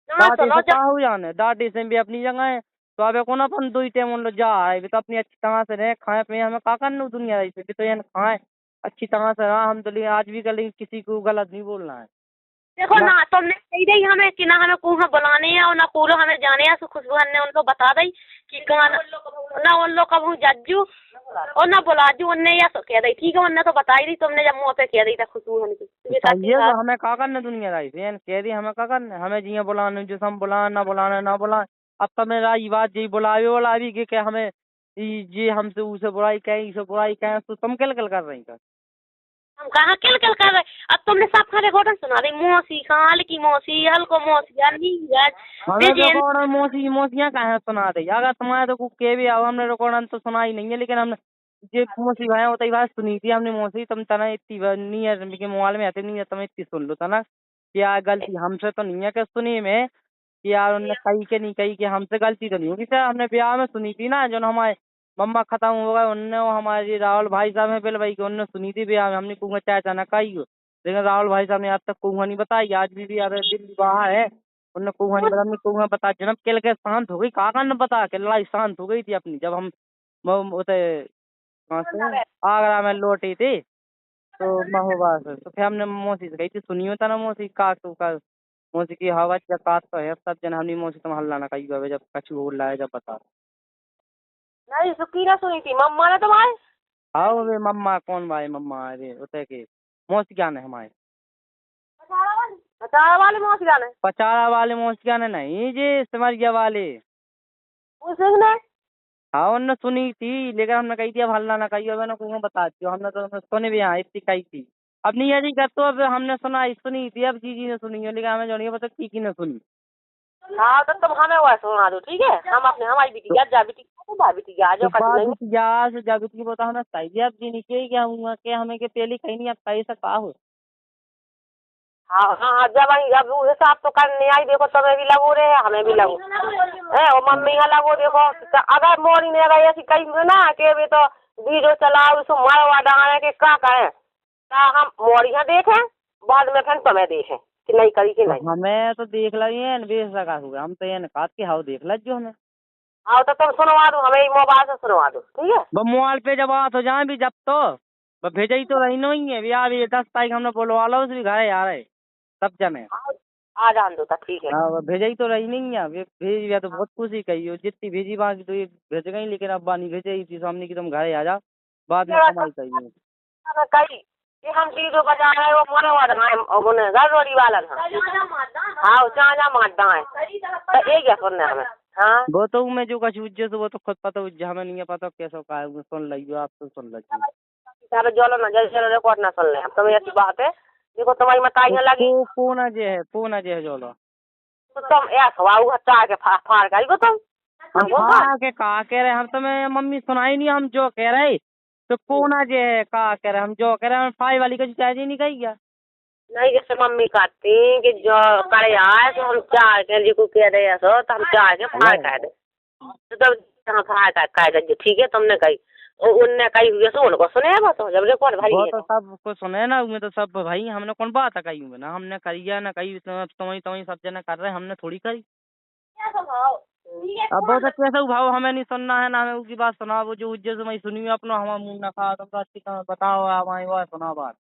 दादी से का हो जाने, दादी से भी अपनी जगह है, तो अब को ना अपन दो ही टाइम उन लोग जा है तो अपनी अच्छी तरह से रहे खाए पिए, हमें का करना दुनिया रही पे तो यार खाए अच्छी तरह से रहा, हम तो आज भी गले किसी को गलत नहीं बोलना है। देखो ना तुमने कही दी हमें कि ना हमें कूहा बुलाने हैं और ना कूलो हमें जाने हैं, खुशबू ने उनको बता दी कि कहाँ ना उन लोग कब जज्जू और ना बुलाजू उनने या तो कह दी ठीक है उनने तो बता ही दी, तुमने जब मुँह पे कह दी था खुशबू ये हमें का करना दुनिया रही बहन कह दी हमें का करना, हमें जिया बुलाने जो हम बुलाए ना बुलाने ना बुलाए, अब तो मेरा ये बात जी बुलावे वाला भी कि हमें ये हमसे उसे बुराई कहें इसे बुराई कहें, तो तुम किल कर रही का हम कहाँ किल किल कर रहे, अब तुमने सब खरे घोटन सुना दी मौसी खाल की मौसी हल्को मौसी हमें मौसी मौसियाँ कहाँ सुना दी, अगर तुम्हारे तो के भी आओ हमने रिकॉर्ड तो सुना ही नहीं है, लेकिन हमने ये मौसी भाई होता ही बात सुनी थी हमने, मौसी तुम तना इतनी नहीं है कि मोबाइल में आती नहीं है, तुम इतनी सुन लो तना कि यार गलती हमसे तो नहीं है कि सुनी में कि यार उनने कही के नहीं कही कि हमसे गलती तो नहीं होगी सर, हमने ब्याह में सुनी थी ना जो हमारे मम्मा खत्म हो गए उनने वो हमारे राहुल भाई साहब हैं बिल भाई के उनने सुनी थी ब्याह में, हमने कुआ चाय चाना कही हो, लेकिन राहुल भाई साहब ने आज तक कुआ नहीं बताई, आज भी यार दिल्ली बाहर है उनने कुआ नहीं बता, हमने कुआ बता जन्म किल के शांत हो गई, काका ने बता के लड़ाई शांत हो गई थी अपनी, जब हम उसे कहाँ से आगरा में लौटी थी तो महोबा से, तो फिर हमने मौसी से कही थी सुनी होता ना मौसी का तो का मौसी की हवा जकात तो है सब जन हमने मौसी तुम हल्ला ना कही बाबे जब कछु बोल रहा है जब बता नहीं सुखी ना सुनी थी मम्मा ने तुम्हारे आओ वे मम्मा कौन भाई मम्मा अरे उते के मौसी क्या है हमारे पचाड़ा वाले मौसिया ने पचाड़ा वाले मौसिया ने नहीं जी, सिमरिया वाले। उस ने हाँ उनने सुनी थी, लेकिन हमने कही थी अब हल्ला ना कही, मैंने को बताती हूँ, हमने तो सुने भी यहाँ इतनी कही थी। अब नहीं यदि कर तो अब हमने सुनी थी, अब जीजी ने सुनी है, लेकिन हमें जो नहीं पता की ने सुनी। हाँ तो तुम हमें वह सुना दो, ठीक है। हम अपने हमारी बिटिया जा बिटिया आ जाओ जागृति बता हमें चाहिए, अब जी नीचे क्या हुआ के हमें के पहले कहीं नहीं, अब कहीं से कहा हो। हाँ हाँ जब वो हिसाब तो करने आई, देखो तुम्हें भी लगो रे हमें भी लगो है, और मम्मी यहाँ लगो देखो। अगर मोरी ने अगर ऐसी कही ना कि वे तो वीडियो चलाओ उसको मरवा डाले के क्या करें, हम मोरियाँ देखें बाद में फिर तुम्हें देखें कि नहीं करी कि नहीं। हमें तो देख लगे बेस लगा हुआ, हम तो ये काट के हाउ देख लजो हमें। हाँ तो तुम सुनवा दो, हमें मोबाइल से सुनवा दो, ठीक है। मोबाइल पे जब बात हो जाए भी जब तो भेजा ही तो रही नहीं है यार, ये 10 तारीख हमने बोलवा लो, उस भी घर आ रहे सब जने। आ जान दो ठीक है। हाँ भेजा ही तो रही नहीं है, भेज दिया तो बहुत खुशी कही हो, जितनी भेजी बाकी तो ये भेज गई, लेकिन अब बानी भेजे ही थी सामने की तुम घर आ जा, बाद में कमाई कही कही कि हम डीजो बजा रहे वो मोरे वाला गरगोरी वाला था। हाँ चाचा मारता है तो ये क्या सुनना हमें। हाँ वो तो मैं जो कछ उज्जे से वो तो खुद पता उज्जे, हमें नहीं है पता कैसा का है, सुन लीजिए आप तो सुन लीजिए। जोलो ना जैसे रिकॉर्ड ना सुन ले, तुम्हें ऐसी बात है देखो तुम्हारी मताई लगी पूना जे है जोलो तो तुम ऐसा हुआ चाह के फाड़ गई को तुम। हम के कहा कह रहे, हम तो मैं मम्मी सुनाई नहीं, हम जो कह रहे तो कोना जे है कहा कह रहे, हम जो कह रहे हैं फाई वाली का चाय नहीं कही क्या। नहीं जैसे मम्मी कहती कि जो करे आए तो हम चाह के जी को कह रहे सो तो हम चाह के फाड़ कह दे तो तब फाड़ कह दे, ठीक है तुमने कही उनने कही हुई सो उनको सुने बस जब रिकॉर्ड भाई तो सब को सुने ना उनमें तो सब भाई, हमने कौन बात कही हुई ना, हमने करी है ना कही, तुम्हें सब जने कर रहे, हमने थोड़ी करी। अब वो तो कैसा भाव हमें नहीं सुनना है ना, हमें उसकी बात सुना, वो जो उज्जै से मैं सुनी अपना हमारा मुंह न खा, तुम अच्छी बताओ हमारी वो सुना बात।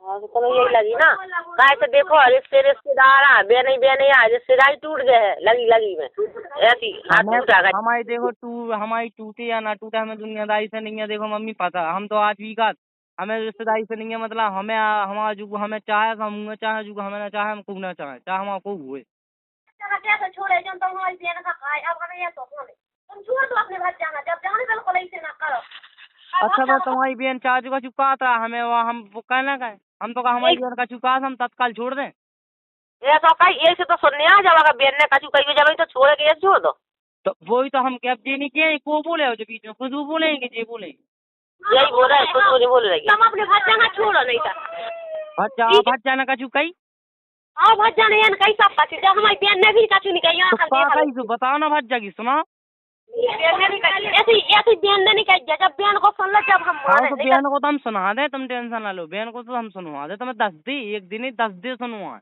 हाँ तो तुम्हें यही लगी ना कैसे देखो रिश्तेदार बेने रिश्तेदारी टूट गए है लगी में ऐसी हमारी देखो हमारी टूटे या ना टूटे हमें दुनियादारी से नहीं है, देखो मम्मी पता हम तो आज भी का हमें रिश्तेदारी से नहीं है, मतलब हमें हमारा जो हमें चाहे हम चाहे जो हमें ना चाहे हम खूब ना चाहे चाहे हमारा खूब हुए। छोड़े जब तुम हमारी बहन का खाए अब हमें ये तो तुम छोड़ दो अपने घर जाना, जब जाने बिल्कुल ऐसे ना करो। अच्छा मैं तुम्हारी बहन चार्ज का चुका था हमें वो हम वो कहना का हम तो हमारी बहन का चुका हम तत्काल छोड़ दें। ऐसा कहीं ऐसे तो सुनने आ जब अगर बहन ने कचू कही जब तो छोड़ के छोड़ दो तो वही तो हम कैब देने के को बोले हो जो बीच में खुशबू बोलेंगे जे बोले यही बोल रहे कुछ नहीं बोल रही तुम अपने घर जाना छोड़ो नहीं था भट जाना का चुकाई हाँ भट जाने कहीं सब कचू जब हमारी बहन ने भी कचू नहीं कही तो बताओ ना भट जागी सुना ऐसी बहन ने नहीं कही जब बहन को सुन लो जब हम तो बहन को तो हम सुना दे, तुम टेंशन ना लो, बहन को तो हम सुनवा दे, तुम्हें 10 दी एक दिन ही 10 दे सुनवा।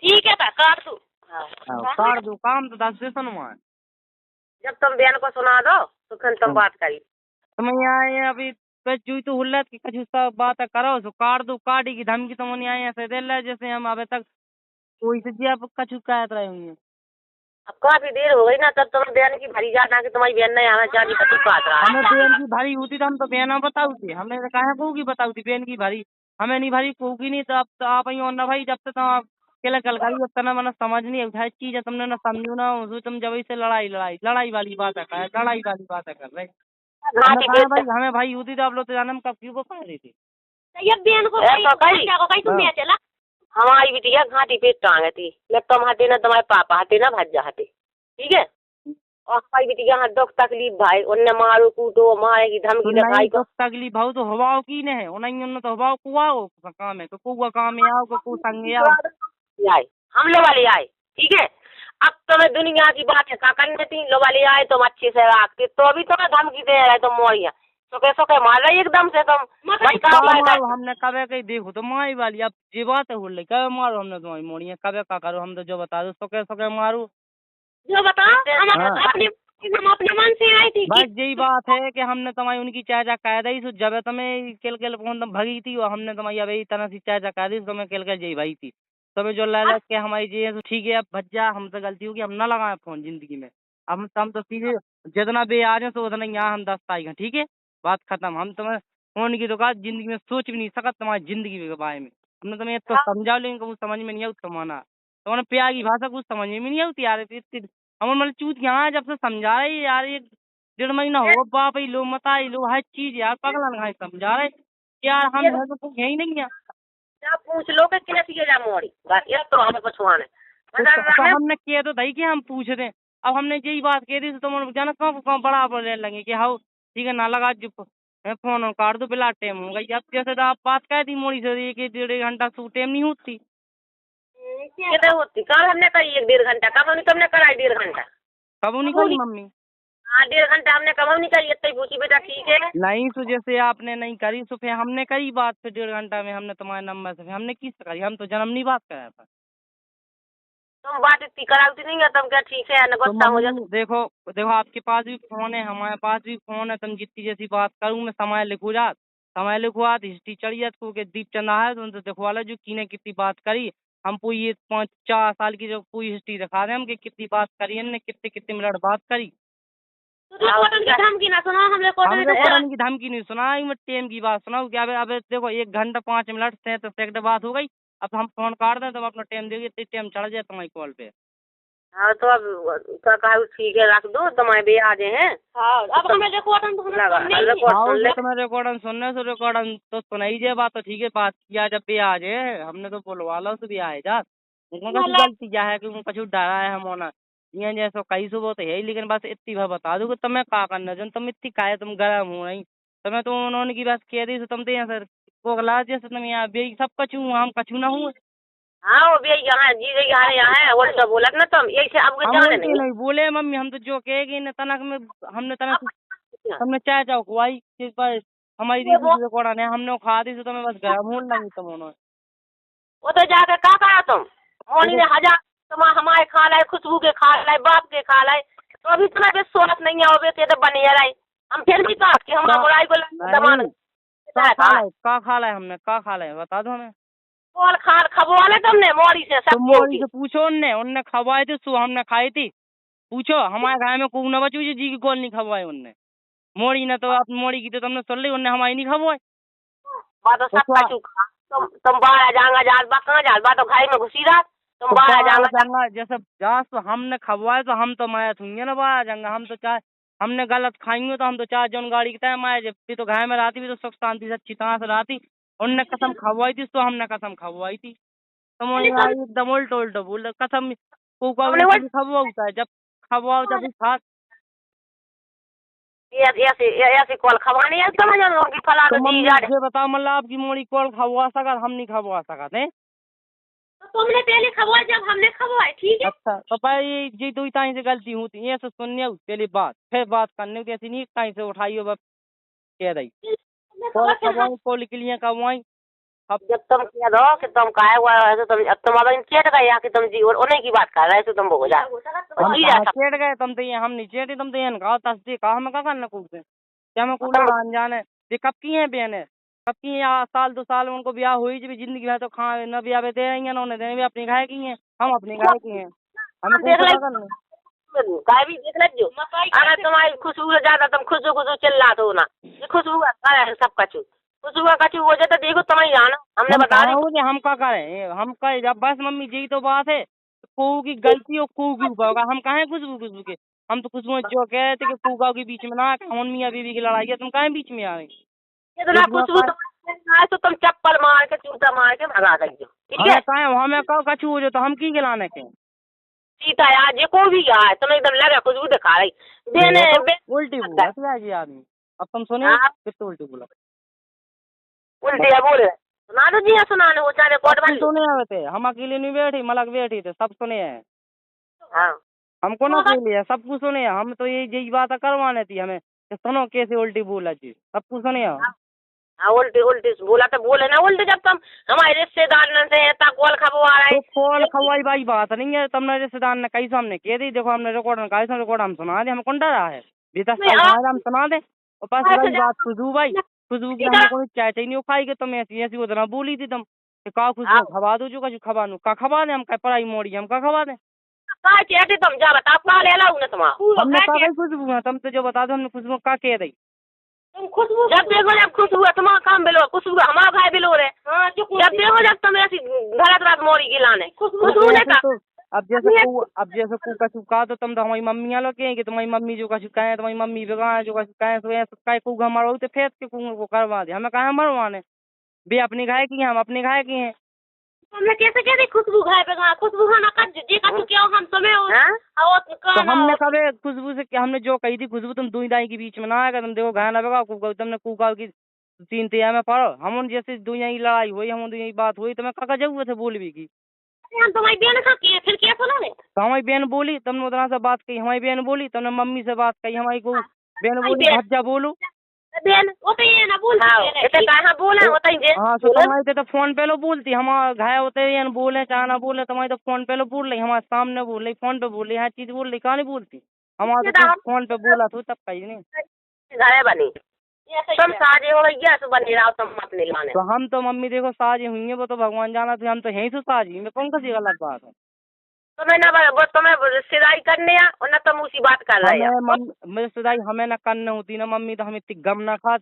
ठीक है काट दो काट दो काम तो 10 दे सुनवा। जब तुम बहन को सुना दो तो फिर तुम बात करी तुम यहाँ अभी जू तो हुल्लत की कछु सब बात करो सो काट दो, काटी की धमकी तुम नहीं आए ऐसे दे ले जैसे हम अभी तक कोई से जी आप कछु कहत रहे होंगे। अब काफी देर हो गई ना तब तुम बहन की भरी जाना कि तुम्हारी बहन ने आना चाहिए कछु काट रहा है। हमें बहन की भरी होती तो हम तो बहन बताऊती, हमने कहा कहूँगी बताऊती बहन की भरी हमें नहीं भरी कहूँगी नहीं, तो अब तो आप ही और ना भाई जब तक आप केला कल करी अब तना मैंने समझ नहीं उठाई चीज है तुमने ना समझू ना तुम जब से लड़ाई वाली बात है लड़ाई वाली बात है कर रहे भाई हमें भाई होती तो आप लोग तो जानम कब क्यों को कह रही थी हमारी बिटिया घाटी पे टांगे थी मैं तुम हाथे ना तुम्हारे पापा हाथे ना भज्जा हाथे ठीक है और हमारी बिटिया हाथ दुख तकलीफ भाई उनने मारो कूटो मारे की धमकी दिखाई दुख तकलीफ भाव तो हवाओ की ने है उन्हें तो हवाओ कुआओ काम है तो कुआ काम में आओ को संग आओ हम लोग वाले आए ठीक है। अब तुम्हें दुनिया की बात है करने थी लो वाले आए तुम अच्छे से रखते तो अभी तुम्हें धमकी दे रहे तुम मोरिया सोके मार रही एकदम से तुम हमने कबे कहीं देखो तो मारी वाली अब ये बात है हुल कबे मारो हमने तुम्हारी मोड़िया कबे का करो हम तो जो बता दो सोके मारू जो बताओ हम अपने मन से आई थी बस यही बात है कि हमने तुम्हारी उनकी चाचा कह दी सो जब तुम्हें केल फोन तुम भगी थी और हमने तुम्हारी अब तरह से चाचा कह दी तुम्हें केल यही भाई थी तुम्हें जो लग के हमारी जी है तो ठीक है अब भज्जा हमसे गलती होगी हम ना लगाए फोन जिंदगी में अब हम तो सीधे जितना बे आ जाए तो उतना यहाँ हम 10 तारीख ठीक है बात खत्म। हम तुम्हें फोन की तो जिंदगी में सोच भी नहीं सकत तुम्हारी जिंदगी के बारे में हमने तुम्हें तो समझा, लेकिन कुछ समझ में नहीं आती तुम्हारा, तुम्हारे प्यार की भाषा कुछ समझ में नहीं आती यार। हम मतलब चूत यहाँ जब से समझा रहे यार, ये 1.5 महीना हो बाप ही लो मता ही लो हर चीज यार, पगला ना समझा रहे यार। हम है तो यही नहीं है, जब पूछ लो कि किने सिए जा मोड़ी बस ये तो हमें पछुआने तो हमने किया तो था कि हम पूछ रहे। अब हमने यही बात कह दी तो तुम जाना कहाँ बड़ा बोलने लगे कि हाँ ठीक है ना लगा जो फोन काट दो, बिला टाइम हो गई। अब जैसे तो आप बात कह दी मोड़ी से कि 1.5 घंटा सू टाइम नहीं होती, कितने होती कल हमने करी 1-1.5 घंटा, कब हमने तुमने करा 1.5 घंटा, कब नहीं करी मम्मी? हाँ 1.5 घंटा हमने कब नहीं करी, इतनी पूछी बेटा ठीक है नहीं तो जैसे आपने नहीं करी तो फिर हमने करी बात, फिर 1.5 घंटा में हमने तुम्हारे नंबर से फिर हमने किस करी, हम तो जन्म नहीं बात कराया था। तुम बात इतनी कराती नहीं है, तुम क्या ठीक है तो गुस्सा हो मम्मी देखो देखो आपके पास भी फोन है, हमारे पास भी फोन है, तुम जितनी जैसी बात करूँ मैं समय लिखू जात, समय लिखवा हिस्ट्री चढ़ी जात को दीप चंदा है तो उनसे दिखवा लो जो किने कितनी बात करी। हम पूरी ये 5-4 साल की जो पूरी हिस्ट्री दिखा दें हम कि कितनी बात करी हमने, कितने कितने मिनट बात करी। कॉटन की धमकी ना सुना, हमने हमने कॉटन की धमकी नहीं सुना, मैं टेम की बात सुनाऊँ क्या? अब देखो 1 घंटा 5 मिनट 37 सेकंड बात हो गई, अब हम फोन काट दें तो अपना टाइम देगी, इतनी टाइम चढ़ जाए तुम्हारी कॉल पे। हाँ तो अब क्या कहा ठीक है रख दो, तुम्हारे भी आ गए हैं। हाँ अब हमें रिकॉर्डन तो तुम्हें रिकॉर्डन सुनने से रिकॉर्डन तो सुनाई जाए बात तो ठीक है, बात किया जब भी आ जाए हमने तो बोलवा लो तो भी आए जा गलती क्या है कि कुछ डरा है हम होना ये जैसा कई सुबह तो है ही, लेकिन बस इतनी बात बता दो कि तुम्हें का करना जन तुम इतनी काहे तुम गर्म हो नहीं, तुम्हें तो उन्होंने की बात कह दी तो तुम तो यहाँ सर कोगला जैसे तुम यहाँ भी सब कछू हम कछू ना हूँ। हाँ वो भी यहाँ जी यहाँ है वो तो बोला ना तुम यही से अब जाने नहीं बोले मम्मी, हम तो जो कहेगी न तनक में हमने तनक हमने चाय चाव खुआई इस बार हमारी दीदी से कोड़ा ने हमने खा दी तो तुम्हें बस गर्म होने लगी तुम उन्होंने। वो तो जाकर का करा तुम मोनी ने 1000 तुम हमारे खा लाए, खुशबू के खा लाए, बाप के खा लाए, तो अभी तुम्हें विश्वास नहीं है वो तो बनी रही हम फिर भी बात कि हम बुराई को दबान का खा लाए हमने का खा लाए बता दो हमें। कॉल खान खबवाले तुमने मोरी से सब मोरी से पूछो उनने खवाए थे सो हमने खाई थी, पूछो हमारे घर में कोई न बचू जी की कॉल नहीं खवाए उनने, मोरी ने तो आप मोरी की तो तुमने सुन ली उनने हमारी नहीं खवाए बात तो सब कछु तुम बाहर जाएंगा जाल बा कहाँ जाल बा तो घर में घुसी रहा तुम बाहर जाएंगा जैसे जा तो हमने खवाए तो हम तो माया थूंगे ना बाहर जाएंगे, हम तो चाहे हमने गलत खाएंगे तो हम तो चाहे जौन गाड़ी की टाइम आए जब तो घर में रहती भी तो सुख शांति से अच्छी तरह से रहती, उनने कसम खवाई थी तो हमने कसम खवाई थी। तुम एकदम उल्टो उल्टो बोल कसम को खबुआ होता है जब खबुआ जब खा ऐसे कॉल खवानी है समझ लो कि फला तो दी जा मुझे बताओ मतलब आपकी मोड़ी कॉल खबुआ सका हम नहीं खबुआ सकते हैं। तो तुमने पहले खबुआ जब हमने खबुआ ठीक है। अच्छा तो भाई जी दो ताई से गलती होती है, सुनने पहले बात फिर बात करने की ऐसी नहीं ताई से उठाइयो बस कह रही कॉल खबुआई कॉल के लिए कबुआई। अब जब तुम कह दो कि तुम काहे हुआ है तो तुम अब चेट गए कि तुम जी और उन्हीं की बात कर रहे हो तुम बोल जा चेट गए तुम तो ये हम नहीं चेटे तुम तो ये कहा तस्दीक कहा हमें क्या करना कूद से क्या मैं कूद अनजान है ये कब की है बहन है कब की है साल 2 साल में उनको ब्याह हुई जब जिंदगी है तो खा न ब्याह दे रही है उन्होंने देने भी अपनी गाय की है हम अपनी गाय की हैं हमें गाय भी देख लीजिए अगर तुम्हारी खुशबू ज्यादा तुम खुशबू खुशबू चिल्ला दो ना ये खुशबू है सब कछु खुशबू का कछु हो जाए तो देखो तुम्हें जानो हमने बता दी हम क्या करें हम कहे जब बस मम्मी जी तो बात है कू की गलती और कू की होगा हम कहें खुशबू के हम तो खुशबू जो कह रहे थे कि कूका के बीच में ना कौन मियाँ बीवी की लड़ाई है तुम कहें बीच में आ रही खुशबू तो तुम चप्पल मार के जूता मार के भगा दीजिए ठीक है कहें हमें कहो कछु हो जो तो हम की गिलाने के सीता यार जे को भी आए तुम एकदम लगा खुशबू दिखा रही देने उल्टी बोला जी आदमी अब तुम सुने कितने उल्टी बोला उल्टी बोले सुना दो जी सुनाने हो चाहे कोर्ट वाले सुने हुए थे हम अकेले नहीं बैठी मलक बैठी थे सब सुने हैं हाँ हमको ना अकेले है सब कुछ सुने हैं हम तो यही बात करवाने थी हमें कि सुनो कैसे उल्टी बोला जी सब कुछ सुने हाँ उल्टी उल्टी बोला तो बोले ना उल्टी जब तुम हमारे रिश्तेदार से कॉल खबवा रहे तो कॉल खवाई भाई बात नहीं है तुमने रिश्तेदार ने कई सामने कह दी देखो हमने रिकॉर्ड हम सुना दे हमें कौन डरा है 10 हम सुना दे और बस वही बात खुशबू भाई खुशबू की हमें कोई चाय चाहिए नहीं खाई तुम ऐसी ऐसी उतना बोली थी तुम का खुशबू खबा दो जो कछु खबा नू का खबा दे हम का पढ़ाई मोड़ी हम का खबा दे तुम जा बताओ का ले ला तुम्हारा हमने का खुशबू तुम तो जो बता दो हमने खुशबू का कह दी खुशबू जब देखो जब खुशबू है तुम्हारा काम बिलो, खुशबू हमारा भाई बिलो रे। हाँ जब देखो जब तुम ऐसी गलत रात मोरी गिलाने खुशबू ने का। अब जैसे को कछु कहा तो तुम तो हमारी मम्मी आलो के तुम्हारी मम्मी जो कछु कहे तुम्हारी मम्मी बेगा जो कछु कहे तो ऐसा काय को हमारा तो फेस के को करवा दे हमें कहा मरवाने बे अपनी गाय की हैं हम अपनी गाय की हैं। हमने कैसे कह दी खुशबू घाय पे कहा खुशबू खाना का जी का क्या हम तुम्हें और तो हमने कभी खुशबू से क्या हमने जो कही थी खुशबू तुम दुई दाई के बीच में ना आएगा तुम देखो घाय ना बेगा तुमने कुका की 3 में पढ़ो हम जैसे दुनिया की लड़ाई हुई हम दुनिया की बात हुई तो मैं काका जब थे बोल भी की हम तुम्हारी बहन का किए फिर क्या सुना रे तो हमारी बहन बोली तुमने उतना से बात कही हमारी बहन बोली तुमने मम्मी से बात कही हमारी को बहन बोली भज्जा बोलो बहन वो तो ये ना बोल इतने कहाँ बोले होता ही हाँ तो तुम्हारी तो फोन पे लो बोलती हम घाय होते हैं बोले चाहे ना बोले तुम्हारी तो फोन पे लो बोल रही हमारे सामने बोल रही फोन पे बोल रही हर चीज बोल रही कहाँ नहीं बोलती हमारे तो फोन पे बोला तो तब कही नहीं घरे बनी तुम साजे हो गया तो बनी रहा तुम अपने लाने। तो हम तो मम्मी देखो साजी हुई है वो तो भगवान जाना थे हम तो यहीं से साजी में कौन सी गलत बात है। तुम्हें ना तुम्हें सिलाई करने या और न तुम उसी बात कर रहे हमें रिश्तेदारी हमें ना करने होती ना मम्मी तो हम इतनी गम ना खा